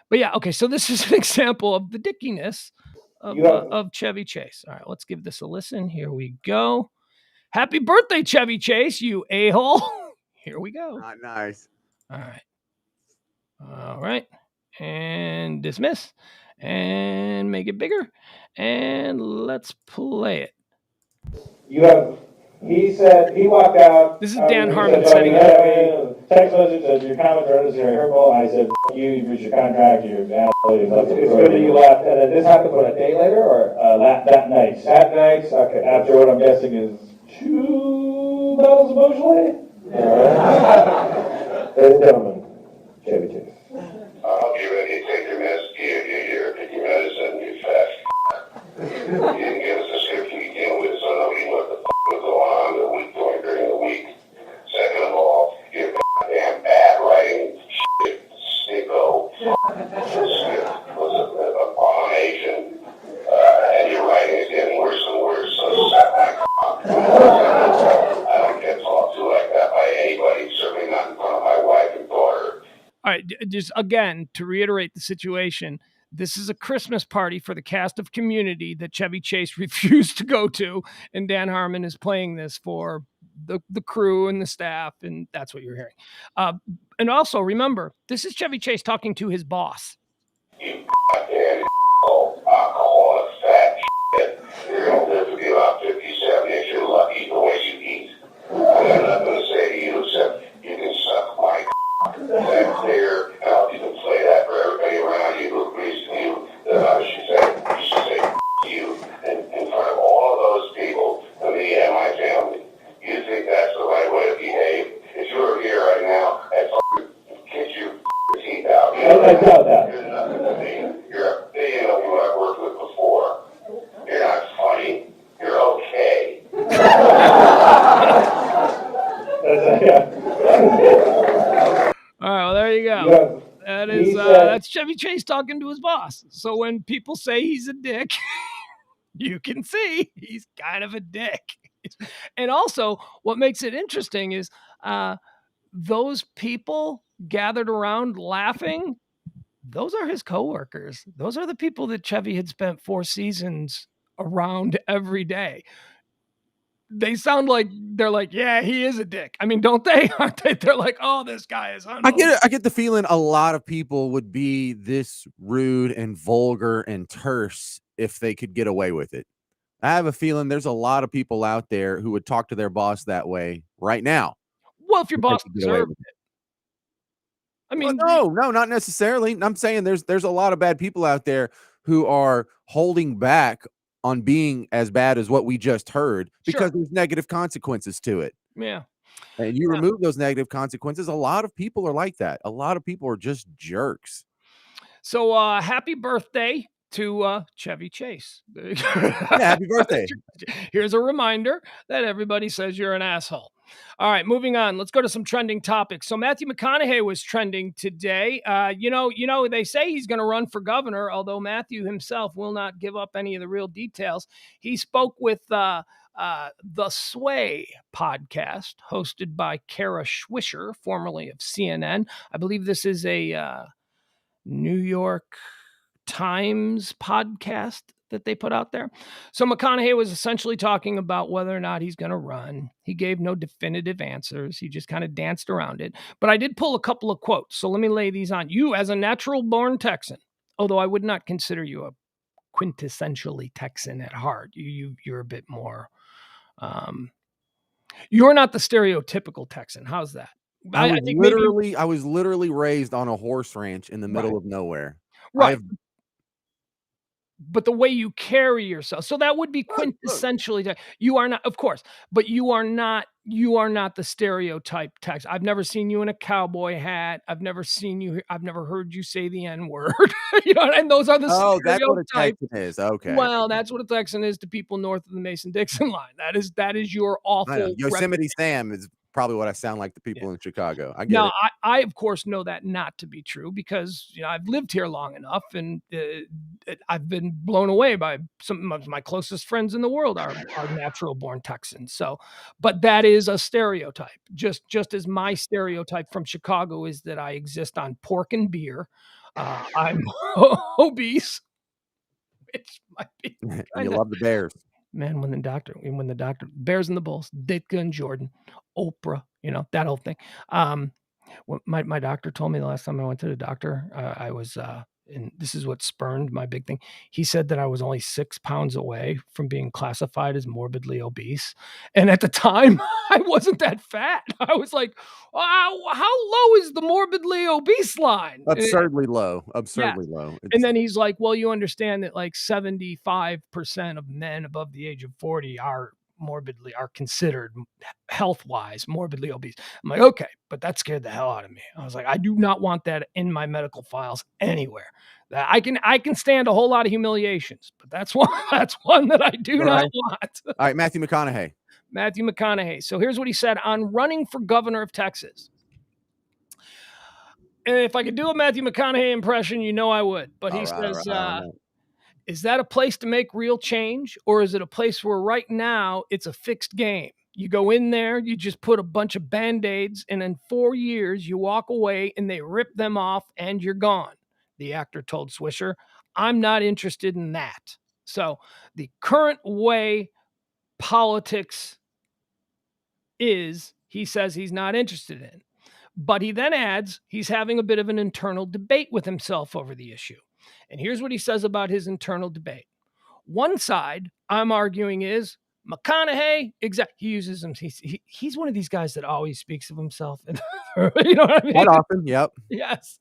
But yeah, okay. So this is an example of the dickiness of Chevy Chase. All right, let's give this a listen. Here we go. Happy birthday, Chevy Chase, you a-hole. Here we go. Not nice. All right. All right. And dismiss. And make it bigger. And let's play it. He said, he walked out. This is Dan Harmon said, setting it. Text message said, your comments are unnecessary, hurtful. I said, you, you breached your contract, you're asshole. It's good that you left. And then this happened, what, a day later or? That night. That night, okay. After what I'm guessing is 2 bottles of Beaujolais? Ladies and gentlemen, Chevy Chase. I'll be ready to take your medicine, you fat. You didn't give us a script to begin with, so nobody knew what the would go on the week during the week. Second of all, your goddamn bad writing shit, sicko. Script was an abomination, and your writing is getting worse and worse, so suck my cock. I don't get talked to like that by anybody, certainly not in front of my wife and daughter. All right, just again, to reiterate the situation, this is a Christmas party for the cast of Community that Chevy Chase refused to go to, and Dan Harmon is playing this for the crew and the staff, and that's what you're hearing. And also, remember, this is Chevy Chase talking to his boss. You goddamn alcoholic fat shit. You're gonna live to be about 57 if you're lucky the way you eat. I got nothing to say to you except you can suck my that's there, and I'll even play that for everybody around you who agrees with you that I should say you in front of all of those people, and me and my family. You think that's the right way to behave? If you were here right now, I'd kick your teeth out. I doubt that. You're nothing to me. You're a billion of who I've worked with before. You're not funny. You're okay. All right, well, there you go. That's Chevy Chase talking to his boss. So when people say he's a dick, you can see he's kind of a dick. And also, what makes it interesting is those people gathered around laughing. Those are his coworkers. Those are the people that Chevy had spent 4 seasons around every day. They sound like they're like, yeah, he is a dick. I mean, don't they? Aren't they? They're like, oh, this guy is unbelievable. I get the feeling a lot of people would be this rude and vulgar and terse if they could get away with it. I have a feeling there's a lot of people out there who would talk to their boss that way right now. Well, if your if they boss could get away deserved with it. I mean, no, not necessarily. I'm saying there's a lot of bad people out there who are holding back on being as bad as what we just heard because there's negative consequences to it. Yeah. And you remove those negative consequences, a lot of people are like that. A lot of people are just jerks. So happy birthday to Chevy Chase. Yeah, happy birthday. Here's a reminder that everybody says you're an asshole. All right, moving on. Let's go to some trending topics. So Matthew McConaughey was trending today. You know, they say he's going to run for governor, although Matthew himself will not give up any of the real details. He spoke with the Sway podcast, hosted by Kara Swisher, formerly of CNN. I believe this is a New York Times podcast that they put out there. So McConaughey was essentially talking about whether or not he's going to run. He gave no definitive answers. He just kind of danced around it. But I did pull a couple of quotes. So let me lay these on you as a natural born Texan, although I would not consider you a quintessentially Texan at heart. You're a bit more, you're not the stereotypical Texan. How's that? I was literally raised on a horse ranch in the middle of nowhere. Right. but the way you carry yourself. So that would be quintessentially you are not, of course, but you are not the stereotype Tex. I've never seen you in a cowboy hat. I've never heard you say the N-word. And those are the Oh, that's what a stereotypes. Texan is. Okay. Well, that's what a Texan is to people north of the Mason-Dixon line. That is your I know. awful Yosemite Sam is probably what I sound like to people in Chicago. I get Now, it. I of course know that not to be true because I've lived here long enough, and I've been blown away by some of my closest friends in the world are natural born Texans. So, but that is a stereotype. Just as my stereotype from Chicago is that I exist on pork and beer. I'm obese, which might be And you kind of. love the Bears. Man, when the doctor, Bears and the Bulls, Ditka and Jordan, Oprah, that whole thing. What my doctor told me the last time I went to the doctor, I was, and this is what spurned my big thing. He said that I was only 6 pounds away from being classified as morbidly obese. And at the time, I wasn't that fat. I was like, wow, how low is the morbidly obese line? Absurdly low. Yeah. Absurdly low. And then he's like, well, you understand that like 75% of men above the age of 40 are considered health-wise morbidly obese. I'm like, okay, but that scared the hell out of me. I was like, I do not want that in my medical files anywhere. That I can stand a whole lot of humiliations, but that's one that I do not want. All right, Matthew McConaughey. Matthew McConaughey. So here's what he said on running for governor of Texas. And if I could do a Matthew McConaughey impression, I would. But he says, is that a place to make real change? Or is it a place where right now it's a fixed game? You go in there, you just put a bunch of Band-Aids, and in 4 years you walk away and they rip them off and you're gone. The actor told Swisher, I'm not interested in that. So the current way politics is, he says he's not interested in. But he then adds he's having a bit of an internal debate with himself over the issue. And here's what he says about his internal debate. One side, I'm arguing, is McConaughey, he uses him. He's one of these guys that always speaks of himself. You know what I mean? Quite often, yep. Yes.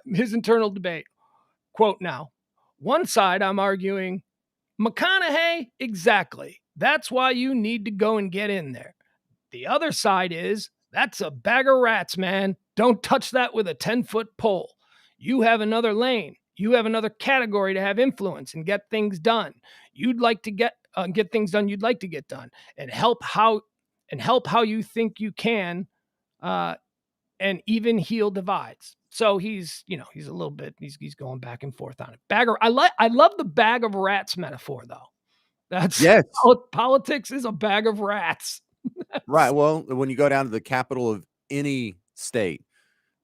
His internal debate. Quote now. One side, I'm arguing, McConaughey, exactly. That's why you need to go and get in there. The other side is, that's a bag of rats, man. Don't touch that with a 10-foot pole. You have another lane. You have another category to have influence and get things done. You'd like to get things done you'd like to get done, and help how you think you can, and even heal divides. So he's a little bit, he's going back and forth on it. I love the bag of rats metaphor though. That's politics is a bag of rats. Right. Well, when you go down to the capital of any state,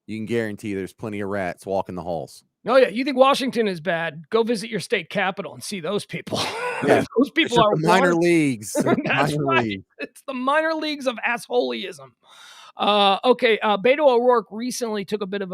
you can guarantee there's plenty of rats walking the halls. Oh yeah, you think Washington is bad? Go visit your state capital and see those people. Yeah, those people are the minor leagues. That's right. It's the minor leagues of assholeism. Okay. Beto O'Rourke recently took a bit of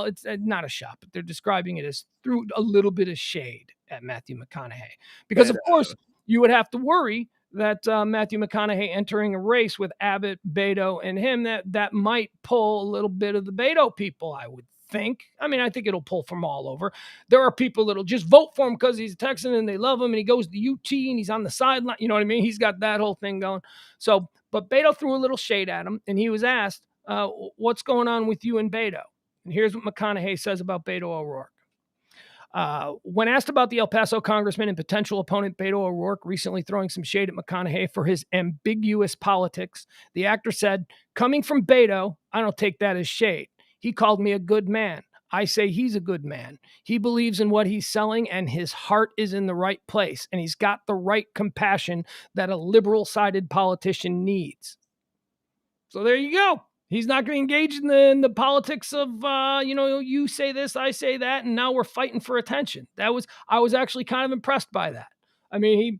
it's not a shot, but they're describing it as threw a little bit of shade at Matthew McConaughey because, of course, you would have to worry that Matthew McConaughey entering a race with Abbott, Beto, and him, that might pull a little bit of the Beto people, I would think. I mean, I think it'll pull from all over. There are people that'll just vote for him because he's a Texan and they love him and he goes to UT and he's on the sideline. You know what I mean? He's got that whole thing going. So, but Beto threw a little shade at him and he was asked, what's going on with you and Beto? And here's what McConaughey says about Beto O'Rourke. When asked about the El Paso congressman and potential opponent Beto O'Rourke recently throwing some shade at McConaughey for his ambiguous politics, the actor said, coming from Beto, I don't take that as shade. He called me a good man. I say he's a good man. He believes in what he's selling and his heart is in the right place. And he's got the right compassion that a liberal-sided politician needs. So there you go. He's not going to engage in the politics of, you say this, I say that, and now we're fighting for attention. I was actually kind of impressed by that. I mean, he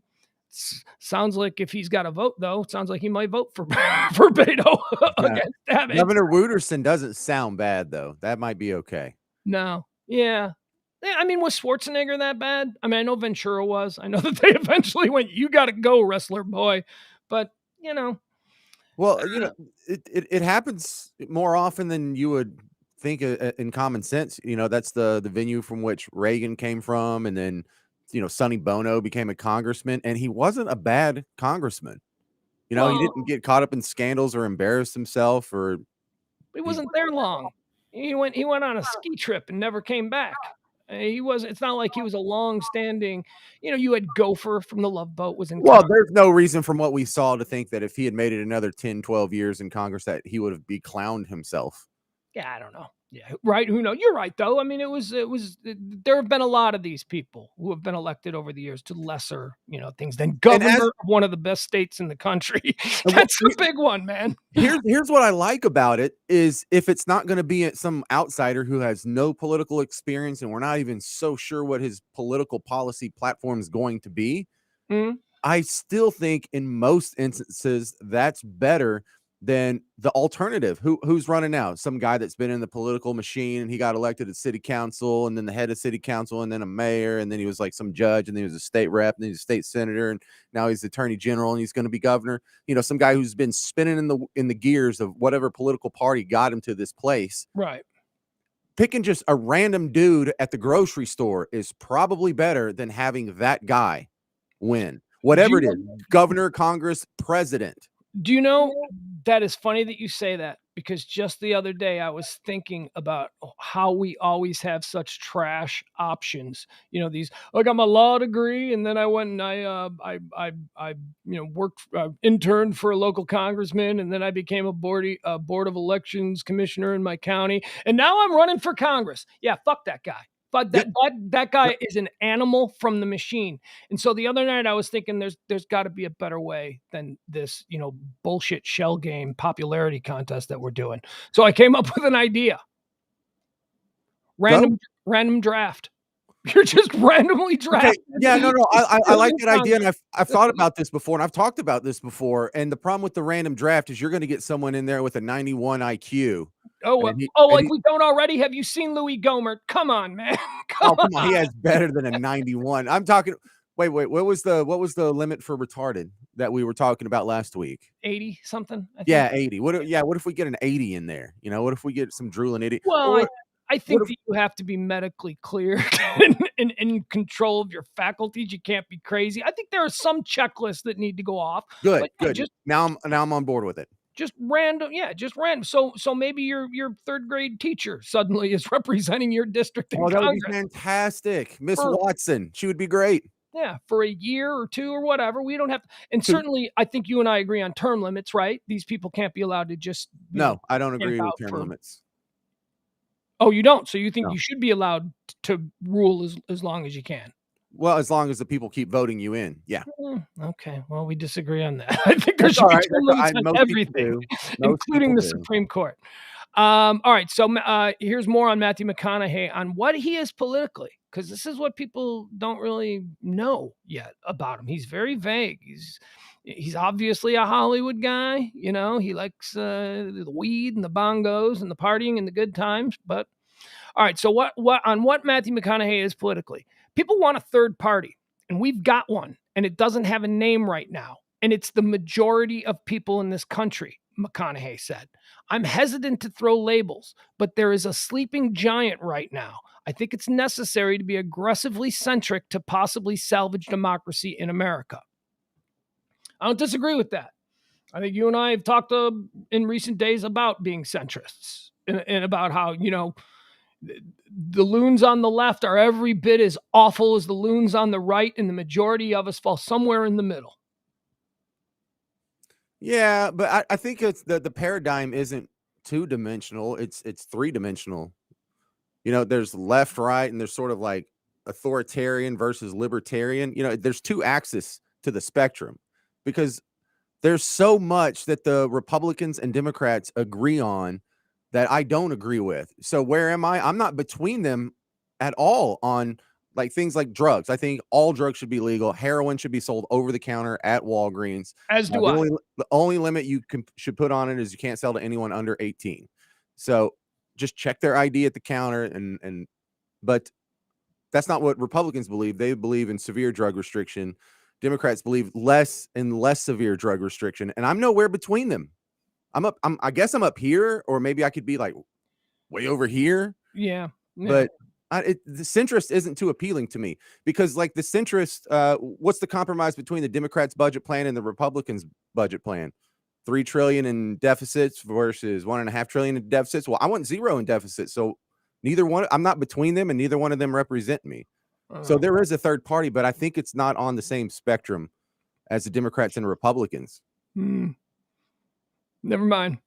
sounds like if he's got a vote, though, sounds like he might vote for Beto against Abbott. Governor Wooderson doesn't sound bad, though. That might be okay. No. Yeah. I mean, was Schwarzenegger that bad? I mean, I know Ventura was. I know that they eventually went, you got to go, wrestler boy. But, Well, it happens more often than you would think in common sense, that's the venue from which Reagan came from. And then, Sonny Bono became a congressman, and he wasn't a bad congressman. He didn't get caught up in scandals or embarrass himself, or he wasn't there long. He went on a ski trip and never came back. It's not like he was a long-standing, you had Gopher from the Love Boat was in well, there's no reason from what we saw to think that if he had made it another 10, 12 years in Congress that he would have be clowned himself. Yeah, I don't know. Yeah, right. Who knows? You're right, though. I mean, there have been a lot of these people who have been elected over the years to lesser, things than governor of one of the best states in the country. That's a big one, man. Here's what I like about it is if it's not going to be some outsider who has no political experience and we're not even so sure what his political policy platform is going to be, I still think in most instances that's better than the alternative. Who's running now? Some guy that's been in the political machine, and he got elected at city council, and then the head of city council, and then a mayor, and then he was like some judge, and then he was a state rep, and then he's a state senator, and now he's attorney general, and he's going to be governor. Some guy who's been spinning in the gears of whatever political party got him to this place. Right. Picking just a random dude at the grocery store is probably better than having that guy win. Whatever it is, governor, Congress, president. Do you know that is funny that you say that, because just the other day I was thinking about how we always have such trash options. These, I got my law degree, and then I went and I worked, interned for a local congressman, and then I became a board of elections commissioner in my county, and now I'm running for Congress. Yeah, fuck that guy. But that guy is an animal from the machine. And so the other night I was thinking there's got to be a better way than this, bullshit shell game popularity contest that we're doing. So I came up with an idea. Random draft. You're just randomly drafted. Okay. Yeah, no. I like that idea, and I've thought about this before, and I've talked about this before. And the problem with the random draft is you're going to get someone in there with a 91 IQ. We don't already? Have you seen Louis Gohmert? Come on, man. Come on. He has better than a 91. I'm talking. Wait. What was the limit for retarded that we were talking about last week? 80 something. I think. Yeah, 80. What if we get an 80 in there? What if we get some drooling idiot? Well, I think that you have to be medically clear and in control of your faculties. You can't be crazy. I think there are some checklists that need to go off. Good. Now I'm on board with it. Just random. So maybe your third grade teacher suddenly is representing your district in Congress. That would be fantastic. Miss Watson, she would be great. Yeah, for a year or two or whatever. We don't have to. And certainly, I think you and I agree on term limits, right? These people can't be allowed to just. No, I don't agree with term limits. Oh, you don't? So you think you should be allowed to rule as long as you can? Well, as long as the people keep voting you in. Yeah. Okay. Well, we disagree on that. I think there should be term limits on everything, including the Supreme Court. All right. So here's more on Matthew McConaughey on what he is politically, because this is what people don't really know yet about him. He's very vague. He's obviously a Hollywood guy. He likes the weed and the bongos and the partying and the good times. But all right. So what Matthew McConaughey is politically? People want a third party, and we've got one, and it doesn't have a name right now. And it's the majority of people in this country, McConaughey said. I'm hesitant to throw labels, but there is a sleeping giant right now. I think it's necessary to be aggressively centric to possibly salvage democracy in America. I don't disagree with that. I think you and I have talked in recent days about being centrists and about how, the loons on the left are every bit as awful as the loons on the right, and the majority of us fall somewhere in the middle. Yeah, but I think it's the paradigm isn't two-dimensional. It's three-dimensional. There's left, right, and there's sort of like authoritarian versus libertarian. There's two axes to the spectrum, because there's so much that the Republicans and Democrats agree on that I don't agree with. So where am I? I'm not between them at all on like things like drugs. I think all drugs should be legal. Heroin should be sold over the counter at Walgreens. As do I. The only limit you should put on it is you can't sell to anyone under 18. So just check their ID at the counter. But that's not what Republicans believe. They believe in severe drug restriction. Democrats believe less and less severe drug restriction. And I'm nowhere between them. I guess I'm up here, or maybe I could be like way over here. Yeah. But the centrist isn't too appealing to me because, like, the centrist, what's the compromise between the Democrats' budget plan and the Republicans' budget plan? $3 trillion in deficits versus $1.5 trillion in deficits. Well, I want 0 in deficits, so neither one. I'm not between them, and neither one of them represent me. So there is a third party, but I think it's not on the same spectrum as the Democrats and Republicans. Never mind.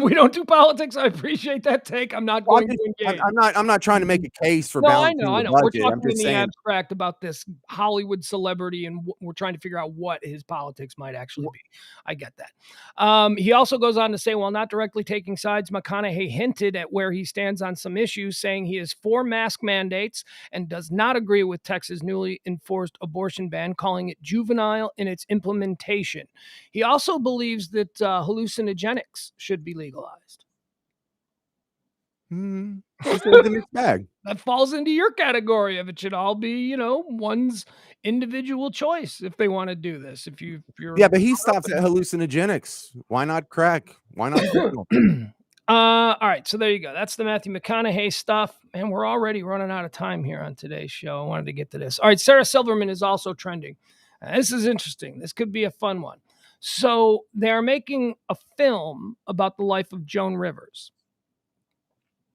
We don't do politics. I appreciate that take. I'm not going to engage. I'm not trying to make a case for No, I balancing know. the We're budget. I'm talking in just the saying. abstract about this Hollywood celebrity, and we're trying to figure out what his politics might actually be. I get that. He also goes on to say, while not directly taking sides, McConaughey hinted at where he stands on some issues, saying he is for mask mandates and does not agree with Texas' newly enforced abortion ban, calling it juvenile in its implementation. He also believes that hallucinogenics should be legalized. It's a mixed bag. That falls into your category of it should all be, one's individual choice if they want to do this. If you're Yeah, but he stops at hallucinogenics. Why not crack? Why not fentanyl? all right, so there you go. That's the Matthew McConaughey stuff, and we're already running out of time here on today's show. I wanted to get to this. All right, Sarah Silverman is also trending. This is interesting. This could be a fun one. So they're making a film about the life of Joan Rivers.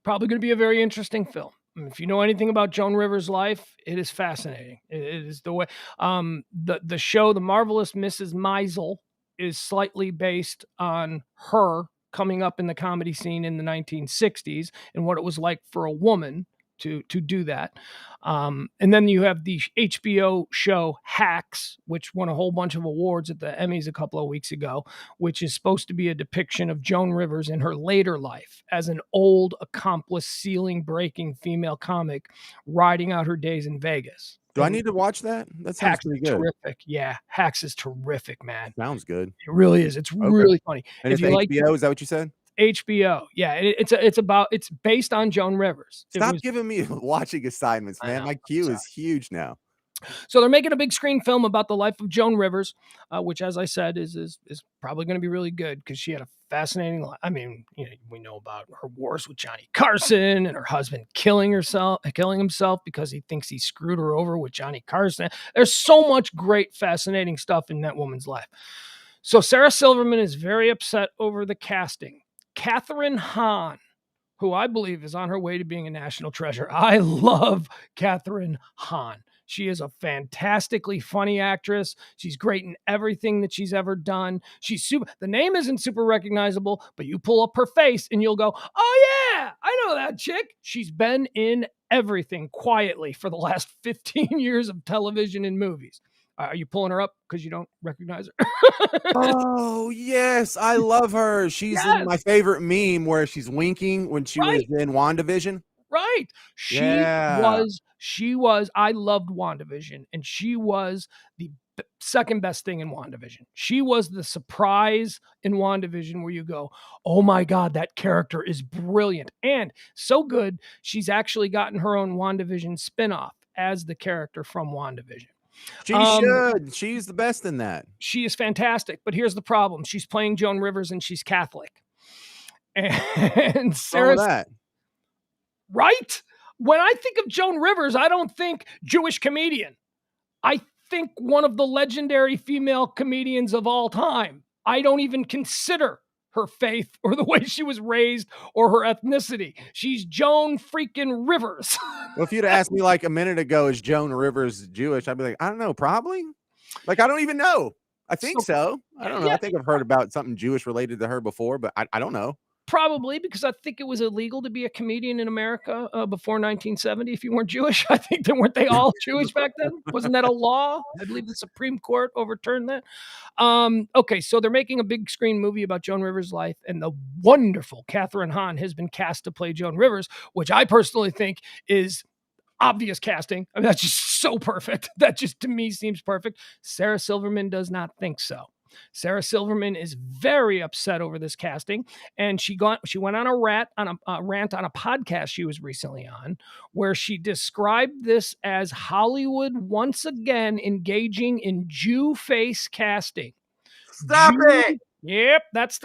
Probably going to be a very interesting film. If you know anything about Joan Rivers' life, it is fascinating. It is the way the show, The Marvelous Mrs. Maisel, is slightly based on her coming up in the comedy scene in the 1960s and what it was like for a woman to do that. And then you have the HBO show Hacks, which won a whole bunch of awards at the Emmys a couple of weeks ago, which is supposed to be a depiction of Joan Rivers in her later life as an old, accomplished, ceiling-breaking female comic riding out her days in Vegas. Do I need to watch that? That sounds Hacks pretty is good. terrific. Yeah, Hacks is terrific, man. Sounds good. It really is. It's really funny. And it's HBO, is that what you said? HBO. Yeah, it's based on Joan Rivers. Stop giving me watching assignments, man. My queue is huge now. So they're making a big screen film about the life of Joan Rivers, which, as I said, is probably going to be really good because she had a fascinating life. I mean, we know about her wars with Johnny Carson and her husband killing himself because he thinks he screwed her over with Johnny Carson. There's so much great, fascinating stuff in that woman's life. So Sarah Silverman is very upset over the casting. Kathryn Hahn, who I believe is on her way to being a national treasure. I love Kathryn Hahn. She is a fantastically funny actress. She's great in everything that she's ever done. The name isn't super recognizable, but you pull up her face and you'll go, oh yeah, I know that chick. She's been in everything quietly for the last 15 years of television and movies. Are you pulling her up because you don't recognize her? Oh, yes. I love her. She's in my favorite meme where she's winking when she was in WandaVision. Right. She was, I loved WandaVision, and she was the second best thing in WandaVision. She was the surprise in WandaVision where you go, oh my God, that character is brilliant. And so good, she's actually gotten her own WandaVision spinoff as the character from WandaVision. She should. She's the best in that. She is fantastic, but here's the problem. She's playing Joan Rivers and she's Catholic. And Sarah, that. Right? When I think of Joan Rivers, I don't think Jewish comedian. I think one of the legendary female comedians of all time. I don't even consider her faith or the way she was raised or her ethnicity. She's Joan freaking Rivers. Well, if you'd asked me like a minute ago, is Joan Rivers Jewish? I'd be like, I don't know, probably. Like, I don't even know. I think so. I don't know. Yeah. I think I've heard about something Jewish related to her before, but I don't know. Probably because I think it was illegal to be a comedian in America before 1970 if you weren't Jewish. I think weren't they all Jewish back then? Wasn't that a law? I believe the Supreme Court overturned that. Okay, so they're making a big screen movie about Joan Rivers' life, and the wonderful Kathryn Hahn has been cast to play Joan Rivers, which I personally think is obvious casting. I mean, that's just so perfect. That just to me seems perfect. Sarah Silverman does not think so. Sarah Silverman is very upset over this casting, and she went on a rant on a podcast she was recently on, where she described this as Hollywood once again engaging in Jew face casting. Stop it! Yep, that's.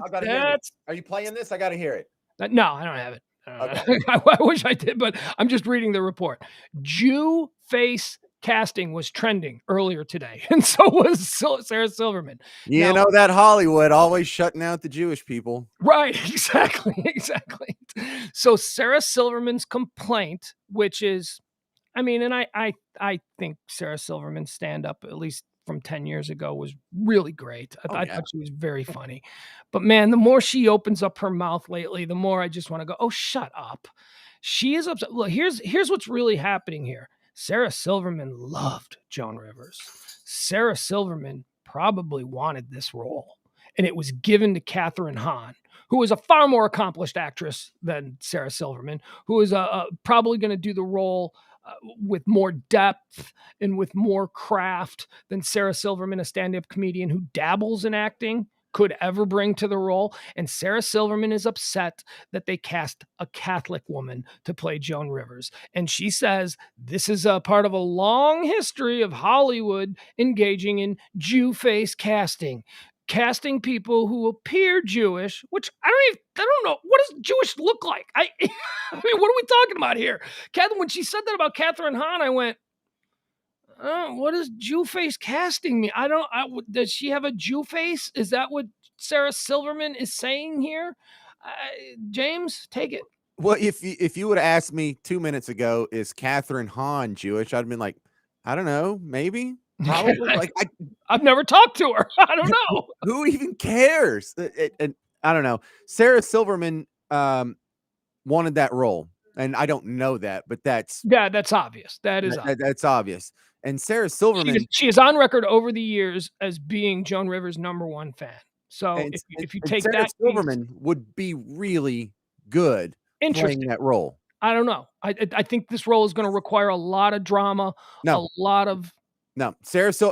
Are you playing this? I gotta hear it. No, I don't have it. Okay. I wish I did, but I'm just reading the report. Jew face casting was trending earlier today, and so was Sarah Silverman. You Now, know that Hollywood always shutting out the Jewish people. right, exactly. So Sarah Silverman's complaint, which is, I mean, and I think Sarah Silverman's stand-up, at least from 10 years ago, was really great. I Yeah. thought she was very funny. But man, the more she opens up her mouth lately, the more I just want to go, oh, shut up. She is upset. Look, here's what's really happening here. Sarah Silverman loved Joan Rivers. Sarah Silverman probably wanted this role, and it was given to Kathryn Hahn, who is a far more accomplished actress than Sarah Silverman, who is probably going to do the role with more depth and with more craft than Sarah Silverman, a stand-up comedian who dabbles in acting, could ever bring to the role. And Sarah Silverman is upset that they cast a Catholic woman to play Joan Rivers. And she says this is a part of a long history of Hollywood engaging in Jew face casting. Casting people who appear Jewish, which I don't know. What does Jewish look like? I mean, what are we talking about here? Catherine, when she said that about Kathryn Hahn, I went, oh, what does Jew face casting mean? Does she have a Jew face? Is that what Sarah Silverman is saying here? James, take it. Well, if you would have asked me 2 minutes ago, is Kathryn Hahn Jewish? I'd been like, I don't know, maybe, probably. Like, I've never talked to her. I don't know. Who even cares? And I don't know. Sarah Silverman wanted that role, and I don't know that, but that's obvious. That's obvious. And Sarah Silverman, she is on record over the years as being Joan Rivers' #1 fan. So if you take Sarah that, Silverman would be really good playing that role. I don't know. I think this role is going to require a lot of drama, a lot of. No,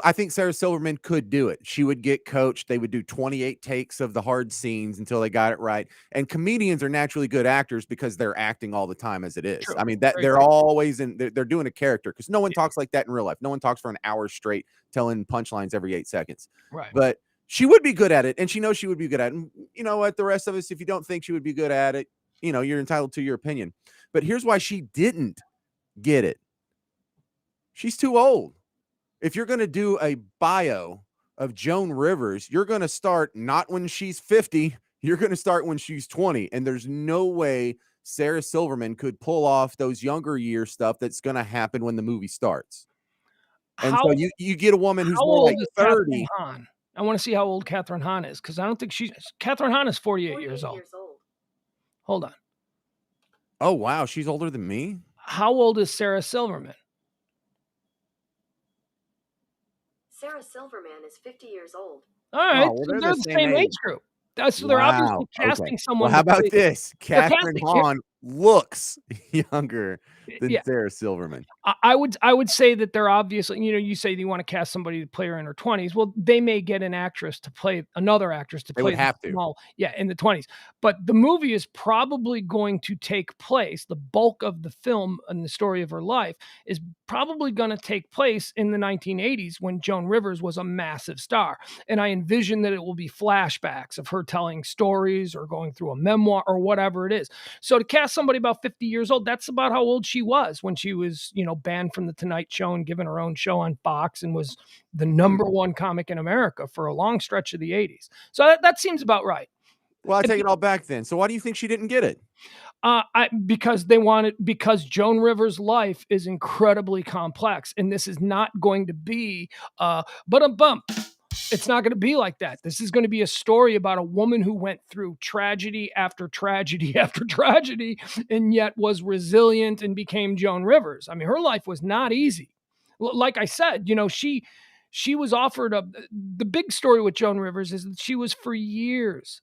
I think Sarah Silverman could do it. She would get coached. They would do 28 takes of the hard scenes until they got it right. And comedians are naturally good actors because they're acting all the time as it is. True. I mean, they're always they're doing a character because no one talks like that in real life. No one talks for an hour straight telling punchlines every 8 seconds. Right. But she would be good at it, and she knows she would be good at it. And you know what? The rest of us, if you don't think she would be good at it, you know, you're entitled to your opinion. But here's why she didn't get it. She's too old. If you're going to do a bio of Joan Rivers, you're going to start not when she's 50, you're going to start when she's 20. And there's no way Sarah Silverman could pull off those younger year stuff that's going to happen when the movie starts. And so you get a woman who's more like 30. I want to see how old Kathryn Hahn is, because I don't think Kathryn Hahn is 48 years old. Hold on. Oh, wow. She's older than me. How old is Sarah Silverman? Sarah Silverman is 50 years old. All right, so they're the same age group. So they're obviously casting someone. Well, how about this? Kathryn Hahn looks younger than Sarah Silverman. I would say that they're obviously, you know, you say you want to cast somebody to play her in her 20s. Well, they may get another actress to play They would have to. In the 20s. But the movie is probably going to take place, the bulk of the film and the story of her life is probably going to take place in the 1980s when Joan Rivers was a massive star. And I envision that it will be flashbacks of her telling stories or going through a memoir or whatever it is. So to cast somebody about 50 years old, that's about how old she was when she was, you know, banned from the Tonight Show and given her own show on Fox and was the #1 comic in America for a long stretch of the 80s. So that seems about right. Well, I take it all back then. So why do you think she didn't get it? Because Joan Rivers' life is incredibly complex, and this is not going to be it's not going to be like that. This is going to be a story about a woman who went through tragedy after tragedy after tragedy, and yet was resilient and became Joan Rivers. I mean, her life was not easy. Like I said, you know, she was offered the big story with Joan Rivers is that she was for years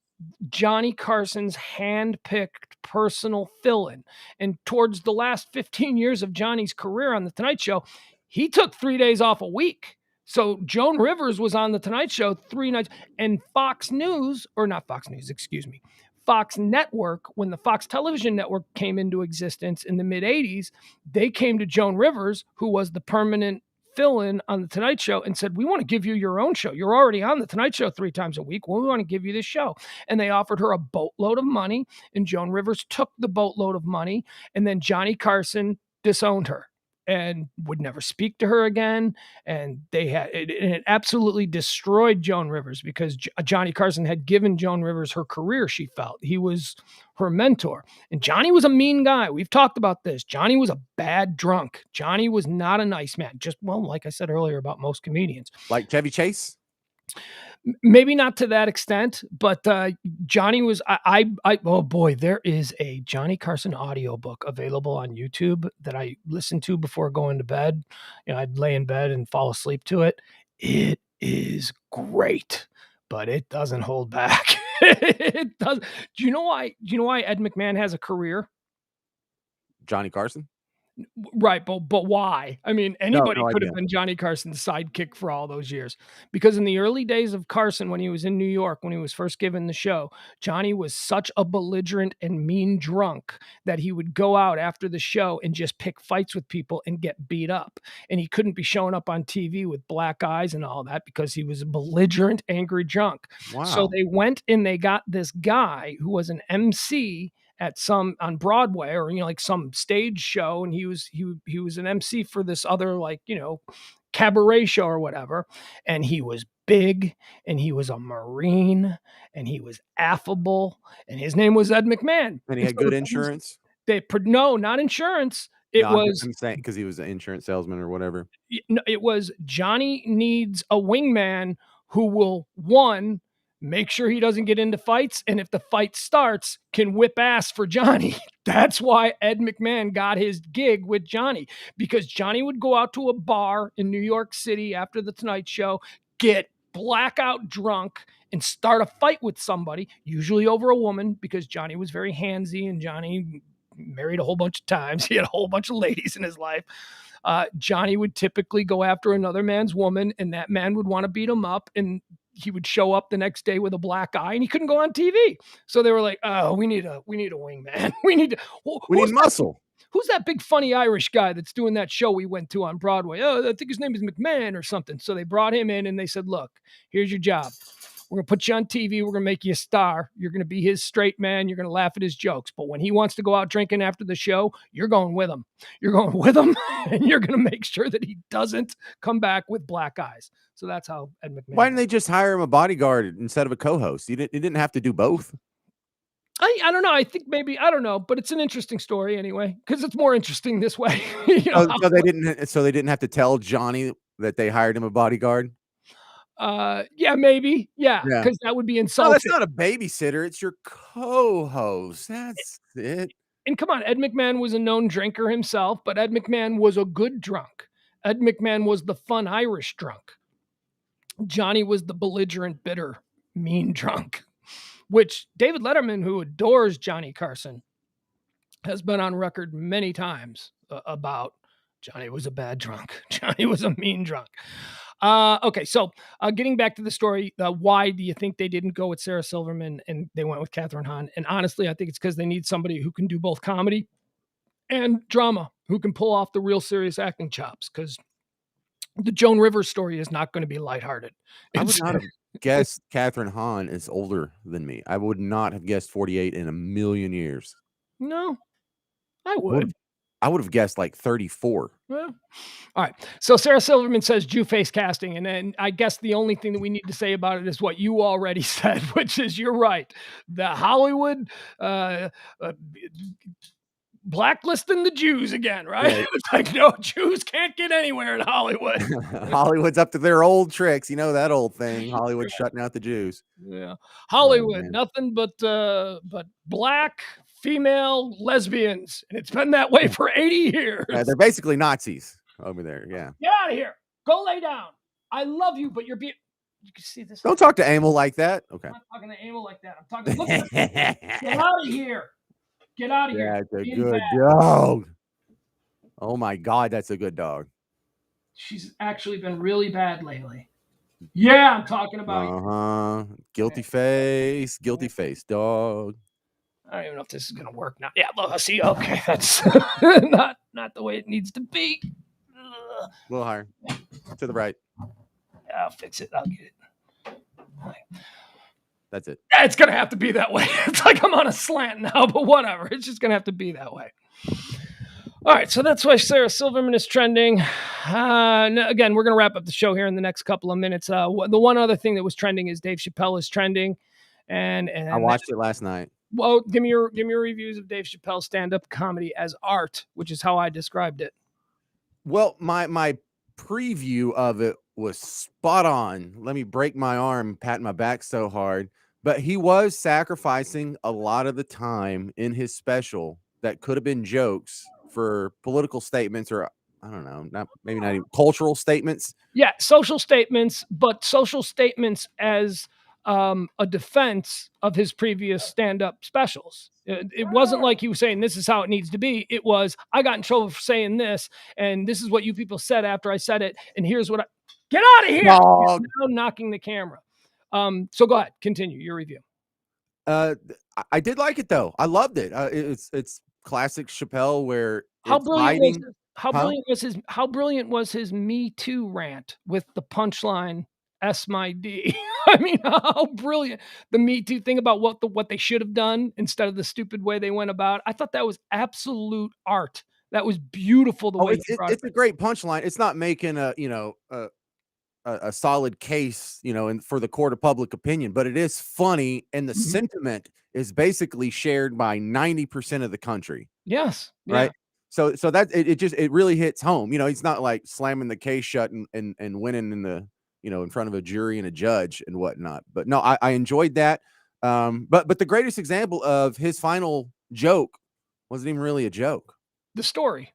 Johnny Carson's hand-picked personal fill-in. And towards the last 15 years of Johnny's career on The Tonight Show, he took 3 days off a week. So Joan Rivers was on The Tonight Show 3 nights. And Fox Network, when the Fox Television Network came into existence in the mid-'80s, they came to Joan Rivers, who was the permanent fill-in on the Tonight Show and said, we want to give you your own show. You're already on the Tonight Show 3 times a week. Well, we want to give you this show. And they offered her a boatload of money, and Joan Rivers took the boatload of money, and then Johnny Carson disowned her and would never speak to her again. And it absolutely destroyed Joan Rivers, because Johnny Carson had given Joan Rivers her career. She felt he was her mentor, and Johnny was a mean guy. We've talked about this. Johnny was a bad drunk. Johnny was not a nice man. Just, well, like I said earlier about most comedians, Like Chevy Chase. maybe not to that extent, but Johnny was, oh boy, there is a Johnny Carson audiobook available on YouTube that I listened to before going to bed. I'd lay in bed and fall asleep to it. It is great, but it doesn't hold back. It does. Do you know why Ed McMahon has a career? Johnny Carson. Right, but why? I mean, anybody no could have idea. been Johnny Carson's sidekick for all those years. Because in the early days of Carson, when he was in New York, when he was first given the show, Johnny was such a belligerent and mean drunk that he would go out after the show and just pick fights with people and get beat up. And he couldn't be showing up on TV with black eyes and all that because he was a belligerent, angry drunk. Wow. So they went and they got this guy who was an MC at on Broadway, or like some stage show, and he was an MC for this other cabaret show or whatever, and he was big, and he was a Marine, and he was affable, and his name was Ed McMahon. And he had good insurance. No, not insurance. I'm saying because he was an insurance salesman or whatever. It was Johnny needs a wingman who will, one, make sure he doesn't get into fights, and if the fight starts, can whip ass for Johnny. That's why Ed McMahon got his gig with Johnny, because Johnny would go out to a bar in New York City after the Tonight Show, get blackout drunk, and start a fight with somebody, usually over a woman, because Johnny was very handsy, and Johnny married a whole bunch of times. He had a whole bunch of ladies in his life. Johnny would typically go after another man's woman, and that man would want to beat him up, and he would show up the next day with a black eye, and he couldn't go on TV. So they were like, "Oh, we need a wingman. We need muscle. Who's that big funny Irish guy that's doing that show we went to on Broadway? Oh, I think his name is McMahon or something." So they brought him in, and they said, "Look, here's your job. We're going to put you on TV. We're going to make you a star. You're going to be his straight man. You're going to laugh at his jokes. But when he wants to go out drinking after the show, you're going with him. You're going with him, and you're going to make sure that he doesn't come back with black eyes." So that's how Ed McMahon. Why didn't they just hire him a bodyguard instead of a co-host? He didn't have to do both. I don't know. I think maybe, I don't know, but it's an interesting story anyway, because it's more interesting this way. So they didn't have to tell Johnny that they hired him a bodyguard. Yeah, maybe. Yeah, because that would be insulting. No, that's not a babysitter. It's your co-host. That's it. And come on, Ed McMahon was a known drinker himself, but Ed McMahon was a good drunk. Ed McMahon was the fun Irish drunk. Johnny was the belligerent, bitter, mean drunk, which David Letterman, who adores Johnny Carson, has been on record many times about. Johnny was a bad drunk. Johnny was a mean drunk. Okay, so getting back to the story, why do you think they didn't go with Sarah Silverman and they went with Kathryn Hahn? And honestly, I think it's because they need somebody who can do both comedy and drama, who can pull off the real serious acting chops, because the Joan Rivers story is not going to be lighthearted. I would not have guessed Kathryn Hahn is older than me. I would not have guessed 48 in a million years. No, I would. I would have guessed like 34. Well, all right. So Sarah Silverman says Jew face casting. And then I guess the only thing that we need to say about it is what you already said, which is you're right. The Hollywood blacklisting the Jews again, right? Yeah. It's like, no, Jews can't get anywhere in Hollywood. Hollywood's up to their old tricks. You know that old thing. Hollywood's shutting out the Jews. Yeah. Hollywood, nothing but black female lesbians, and it's been that way for 80 years. Yeah, they're basically Nazis over there. Yeah. Get out of here. Go lay down. I love you, but you're being. You can see this. Don't talk to Emil like that. Okay. I'm not talking to Emil like that. I'm talking. Look at Get out of here. Get out of here. That's a good dog. Oh my God, that's a good dog. She's actually been really bad lately. Yeah, I'm talking about. Guilty face, dog. I don't even know if this is gonna work now. Yeah, look, I see. Okay, that's not the way it needs to be. A little higher. To the right. I'll fix it. I'll get it. That's it. It's going to have to be that way. It's like I'm on a slant now, but whatever. It's just going to have to be that way. All right, so that's why Sarah Silverman is trending. Again, we're going to wrap up the show here in the next couple of minutes. The one other thing that was trending is Dave Chappelle is trending. And I watched it last night. Well, give me your reviews of Dave Chappelle's stand-up comedy as art, which is how I described it. Well, my preview of it was spot on. Let me break my arm, patting my back so hard. But he was sacrificing a lot of the time in his special that could have been jokes for political statements, or I don't know, maybe not even cultural statements. Yeah, social statements, but social statements as a defense of his previous stand-up specials. It wasn't like he was saying this is how it needs to be. It was, I got in trouble for saying this, and this is what you people said after I said it, and here's what I get out of here. Now knocking the camera. So go ahead, continue your review. I did like it though. I loved it. It's classic Chappelle where how brilliant was his Me Too rant with the punchline S my D. I mean, how brilliant the Me Too thing about what they should have done instead of the stupid way they went about. I thought that was absolute art. That was beautiful. It's a great punchline. It's not making a solid case, for the court of public opinion, but it is funny, and the sentiment is basically shared by 90% of the country. Yes. Right. Yeah. So that it really hits home. He's not like slamming the case shut and winning in the in front of a jury and a judge and whatnot. But no, I enjoyed that. But the greatest example of his final joke wasn't even really a joke. The story.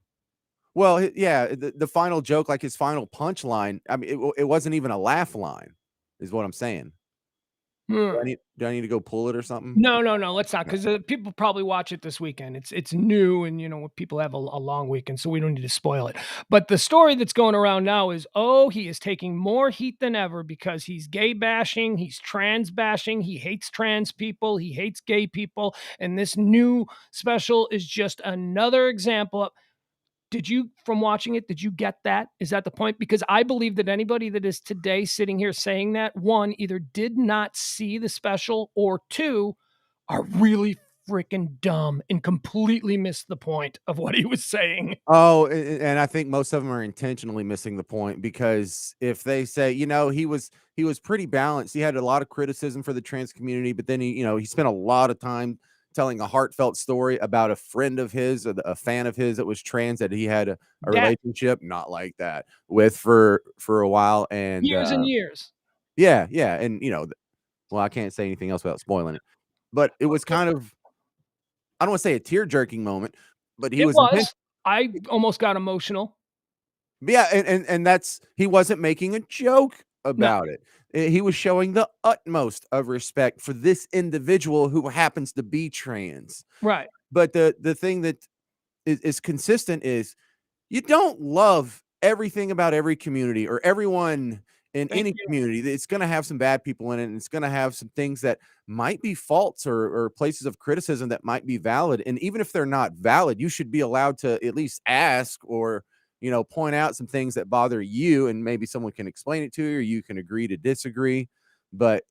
Well, yeah, the final joke, like his final punchline, I mean, it wasn't even a laugh line, is what I'm saying. Do I need to go pull it or something? No, let's not, because people probably watch it this weekend. It's new, and people have a long weekend, so we don't need to spoil it. But the story that's going around now is, he is taking more heat than ever because he's gay bashing, he's trans bashing, he hates trans people, he hates gay people, and this new special is just another example of. From watching it, did you get that? Is that the point? Because I believe that anybody that is today sitting here saying that, one, either did not see the special, or two, are really freaking dumb and completely missed the point of what he was saying. Oh, and I think most of them are intentionally missing the point, because if they say, he was pretty balanced. He had a lot of criticism for the trans community, but then he spent a lot of time telling a heartfelt story about a friend of his, a fan of his that was trans, that he had a relationship not like that with for a while, and years and years. Yeah. And well, I can't say anything else without spoiling it, but it was kind of, I don't want to say a tear-jerking moment, but I almost got emotional. Yeah, and that's, he wasn't making a joke about it. He was showing the utmost of respect for this individual who happens to be trans. Right. But the thing that is consistent is, you don't love everything about every community or everyone in any community. It's going to have some bad people in it, and it's going to have some things that might be faults or places of criticism that might be valid. And even if they're not valid, you should be allowed to at least ask, or point out some things that bother you, and maybe someone can explain it to you, or you can agree to disagree. But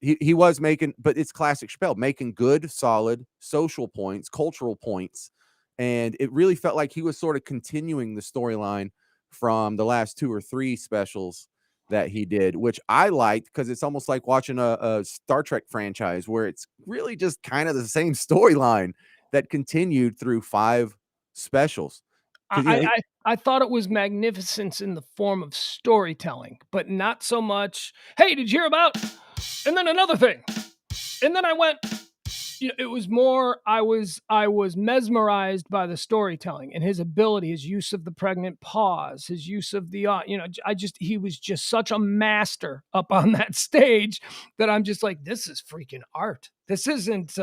he was making, but it's classic Chappelle, making good, solid social points, cultural points. And it really felt like he was sort of continuing the storyline from the last 2 or 3 specials that he did, which I liked, because it's almost like watching a Star Trek franchise, where it's really just kind of the same storyline that continued through 5 specials. I thought it was magnificence in the form of storytelling, but not so much, hey, did you hear about? And then another thing. And then I went, it was more, I was mesmerized by the storytelling and his ability, his use of the pregnant pause, his use of the, he was just such a master up on that stage that I'm just like, this is freaking art. This isn't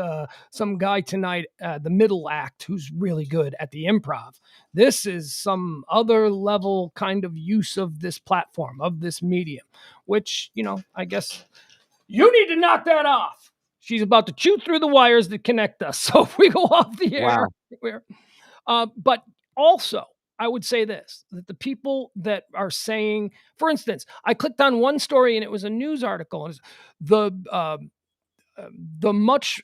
some guy tonight, the middle act, who's really good at the improv. This is some other level kind of use of this platform, of this medium, which, I guess you need to knock that off. She's about to chew through the wires that connect us. So if we go off the air, but also I would say this, that the people that are saying, for instance, I clicked on one story and it was a news article, and the much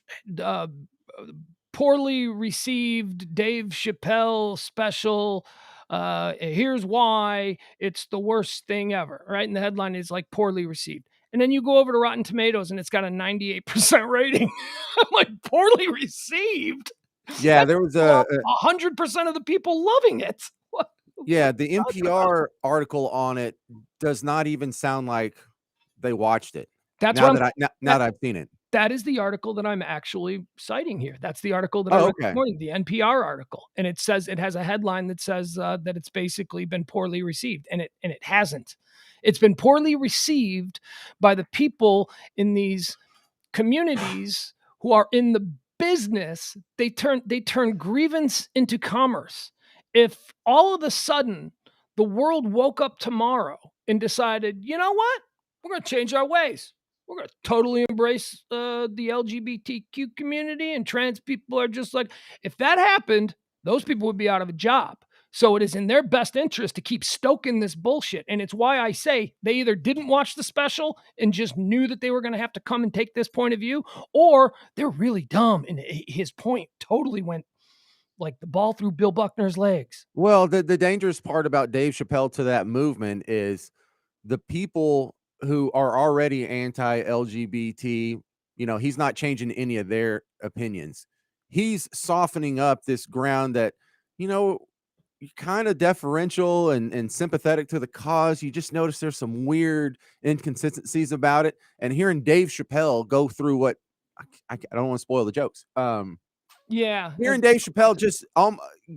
poorly received Dave Chappelle special. Here's why it's the worst thing ever, right? And the headline is like poorly received. And then you go over to Rotten Tomatoes and it's got a 98% rating. I'm like, poorly received? Yeah, there was a 100% of the people loving it. What? yeah, the NPR article on it does not even sound like they watched it. That's now what that now that I've seen it. that is the article that I'm actually citing here. That's the article that I Oh, read this okay. morning, the NPR article. And it says, it has a headline that says that it's basically been poorly received, and it hasn't. It's been poorly received by the people in these communities who are in the business. They turn grievance into commerce. If all of a sudden the world woke up tomorrow and decided, you know what, we're going to change our ways. We're going to totally embrace the LGBTQ community, and trans people are just like, if that happened, those people would be out of a job. So it is in their best interest to keep stoking this bullshit. And it's why I say they either didn't watch the special and just knew that they were going to have to come and take this point of view, or they're really dumb. And his point totally went like the ball through Bill Buckner's legs. Well, the dangerous part about Dave Chappelle to that movement is the people who are already anti-LGBT, he's not changing any of their opinions. He's softening up this ground that, you're kind of deferential and sympathetic to the cause. You just notice there's some weird inconsistencies about it. And hearing Dave Chappelle go through what I don't want to spoil the jokes. Yeah. Hearing Dave Chappelle just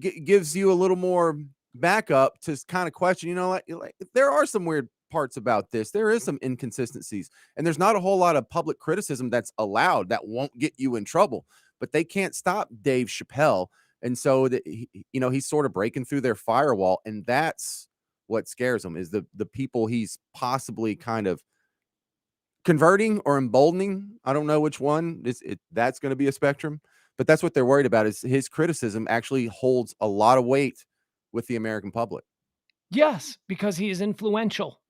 gives you a little more backup to kind of question, like, there are some weird parts about this. There is some inconsistencies, and there's not a whole lot of public criticism that's allowed that won't get you in trouble, but they can't stop Dave Chappelle. And so that he's sort of breaking through their firewall, and that's what scares them, is the people he's possibly kind of converting or emboldening. I don't know which one. That's going to be a spectrum, but that's what they're worried about, is his criticism actually holds a lot of weight with the American public. Yes, because he is influential,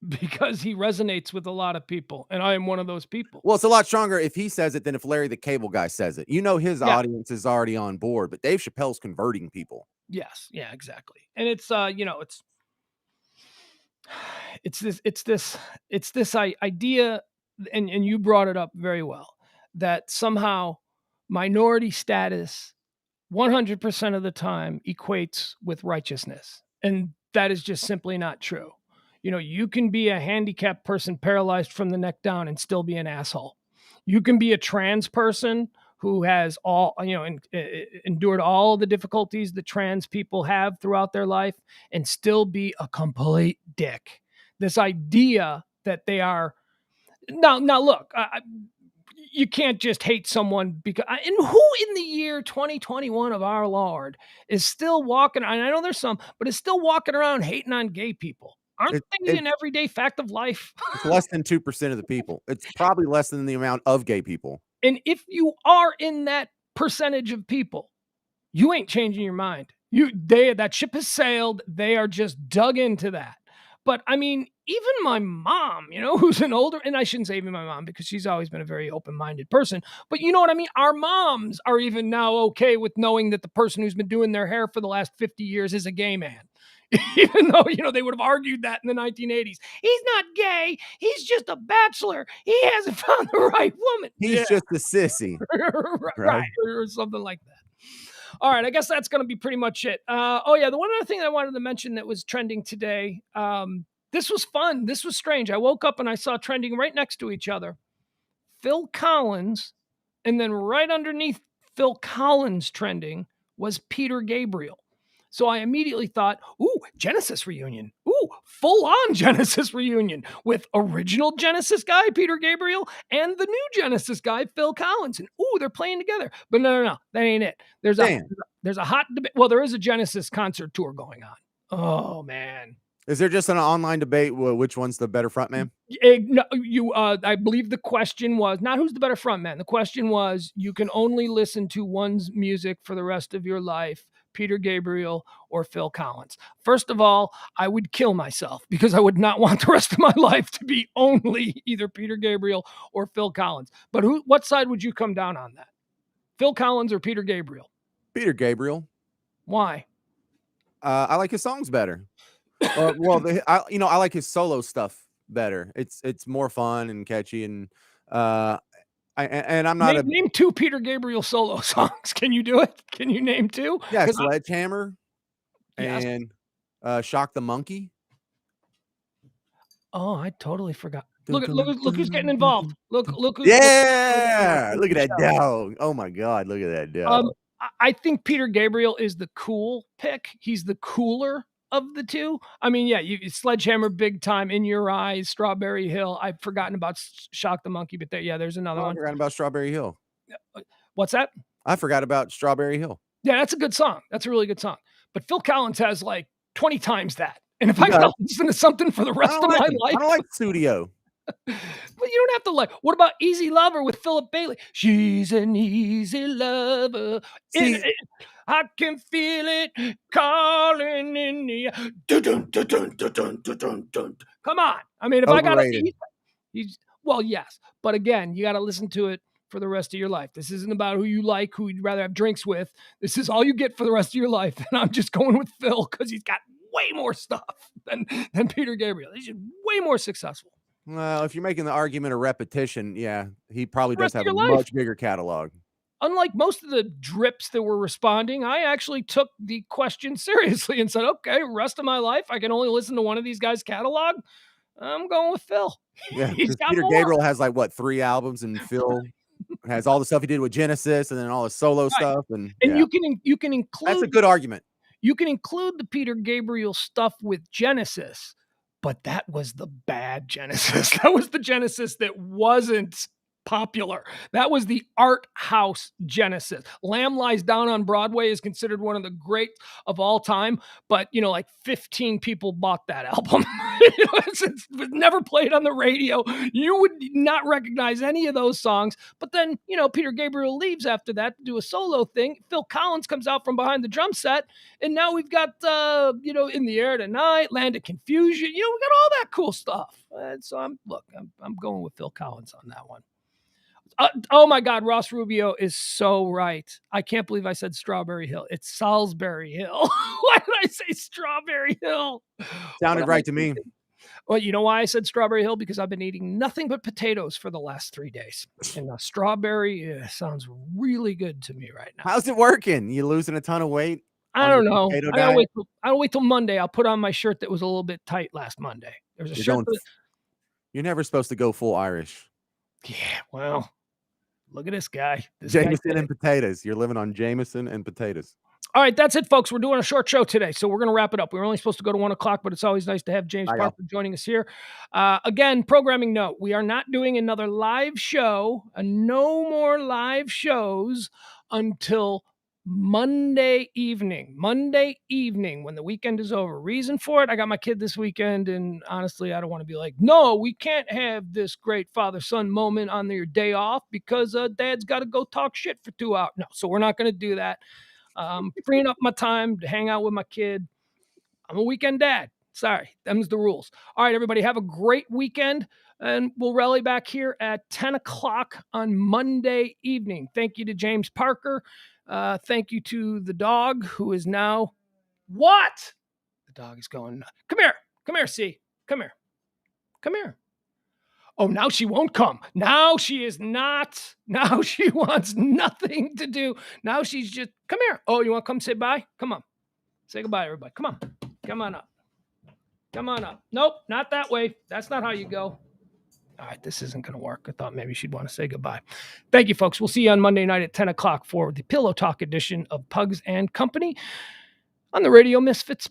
because he resonates with a lot of people, and I am one of those people. Well, it's a lot stronger if he says it than if Larry the Cable Guy says it. His audience is already on board, but Dave Chappelle's converting people. Yes, yeah, exactly. And it's it's this idea, and you brought it up very well, that somehow minority status 100% of the time equates with righteousness. And that is just simply not true. You can be a handicapped person, paralyzed from the neck down, and still be an asshole. You can be a trans person who has endured all the difficulties that trans people have throughout their life and still be a complete dick. This idea that they are now look, you can't just hate someone because, and who in the year 2021 of our Lord is still walking, and I know there's some, but is still walking around hating on gay people? Aren't they an everyday fact of life? It's less than 2% of the people. It's probably less than the amount of gay people. And if you are in that percentage of people, you ain't changing your mind. That ship has sailed. They are just dug into that. But I mean, even my mom, who's an older, and I shouldn't say even my mom because she's always been a very open-minded person, but you know what I mean? Our moms are even now okay with knowing that the person who's been doing their hair for the last 50 years is a gay man. Even though, they would have argued that in the 1980s. He's not gay. He's just a bachelor. He hasn't found the right woman. He's just a sissy. Right. Or something like that. All right. I guess that's going to be pretty much it. The one other thing I wanted to mention that was trending today. This was fun. This was strange. I woke up and I saw trending right next to each other Phil Collins, and then right underneath Phil Collins trending was Peter Gabriel. So I immediately thought, ooh, Genesis reunion. Ooh, full-on Genesis reunion with original Genesis guy, Peter Gabriel, and the new Genesis guy, Phil Collins. And ooh, they're playing together. But no, that ain't it. There's a hot debate. Well, there is a Genesis concert tour going on. Oh, man. Is there just an online debate which one's the better frontman? I believe the question was not who's the better frontman. The question was, you can only listen to one's music for the rest of your life. Peter Gabriel, or Phil Collins? First of all, I would kill myself because I would not want the rest of my life to be only either Peter Gabriel or Phil Collins. But what side would you come down on that? Phil Collins or Peter Gabriel? Peter Gabriel. Why? I like his songs better. I like his solo stuff better. It's more fun and catchy, and I'm not name two Peter Gabriel solo songs. Can you do it? Can you name two? Yeah, Sledgehammer Yes. and Shock the Monkey. Oh, I totally forgot. Look who's getting involved. Look who's look at that dog. Oh my God, look at that dog. I think Peter Gabriel is the cool pick. He's the cooler of the two. I mean, yeah, Sledgehammer, Big Time, In Your Eyes, Strawberry Hill. I've forgotten about Shock the Monkey, but there's another one. I forgot about Strawberry Hill. What's that? I forgot about Strawberry Hill. Yeah, that's a good song. That's a really good song. But Phil Collins has like 20 times that. And if I got to listen to something for the rest of my life, I don't like Studio. Well, you don't have to like. What about Easy Lover with Philip Bailey? She's an easy lover. I can feel it calling in the dun, dun, dun, dun, dun, dun, dun. Come on. I mean, if I got to, well, yes, but again, you got to listen to it for the rest of your life. This isn't about who you like, who you'd rather have drinks with. This is all you get for the rest of your life. And I'm just going with Phil because he's got way more stuff than Peter Gabriel. He's just way more successful. Well, if you're making the argument of repetition, yeah, he probably does have a much bigger catalog. Unlike most of the drips that were responding, I actually took the question seriously and said, okay, rest of my life, I can only listen to one of these guys' catalog. I'm going with Phil. Yeah, because Peter Gabriel has like, 3 albums, and Phil has all the stuff he did with Genesis and then all his solo stuff. And you can include... That's a good argument. You can include the Peter Gabriel stuff with Genesis, but that was the bad Genesis. That was the Genesis that wasn't popular. That was the art house Genesis. Lamb Lies Down on Broadway is considered one of the great of all time, but like 15 people bought that album. It was never played on the radio. You would not recognize any of those songs. But then, Peter Gabriel leaves after that to do a solo thing. Phil Collins comes out from behind the drum set, and now we've got In the Air Tonight, Land of Confusion. We got all that cool stuff. And so I'm going with Phil Collins on that one. Oh my God, Ross Rubio is so right. I can't believe I said Strawberry Hill. It's Salisbury Hill. Why did I say Strawberry Hill? Sounded right to me. Well, you know why I said Strawberry Hill? Because I've been eating nothing but potatoes for the last 3 days. And strawberry sounds really good to me right now. How's it working? You losing a ton of weight? I don't know. I'll wait till Monday. I'll put on my shirt that was a little bit tight last Monday. There was a shirt. You're never supposed to go full Irish. Yeah, well. Look at this guy. Jameson and potatoes. You're living on Jameson and potatoes. All right, that's it, folks. We're doing a short show today, so we're going to wrap it up. We were only supposed to go to 1 o'clock, but it's always nice to have James Parker joining us here. Again, programming note, we are not doing another live show, no more live shows until Monday evening, when the weekend is over. Reason for it, I got my kid this weekend, and honestly, I don't want to be like, no, we can't have this great father-son moment on your day off because dad's got to go talk shit for 2 hours. No, so we're not going to do that. Freeing up my time to hang out with my kid. I'm a weekend dad. Sorry, them's the rules. All right, everybody, have a great weekend, and we'll rally back here at 10 o'clock on Monday evening. Thank you to James Parker. Thank you to the dog, who is now what? The dog is going, come here, C. Come here. Oh, now she won't come. Now she is not. Now she wants nothing to do. Now she's just, come here. Oh, you want to come say bye? Come on. Say goodbye, everybody. Come on up. Nope, not that way. That's not how you go. All right, this isn't going to work. I thought maybe she'd want to say goodbye. Thank you, folks. We'll see you on Monday night at 10 o'clock for the Pillow Talk edition of Pugs and Company on the Radio Misfits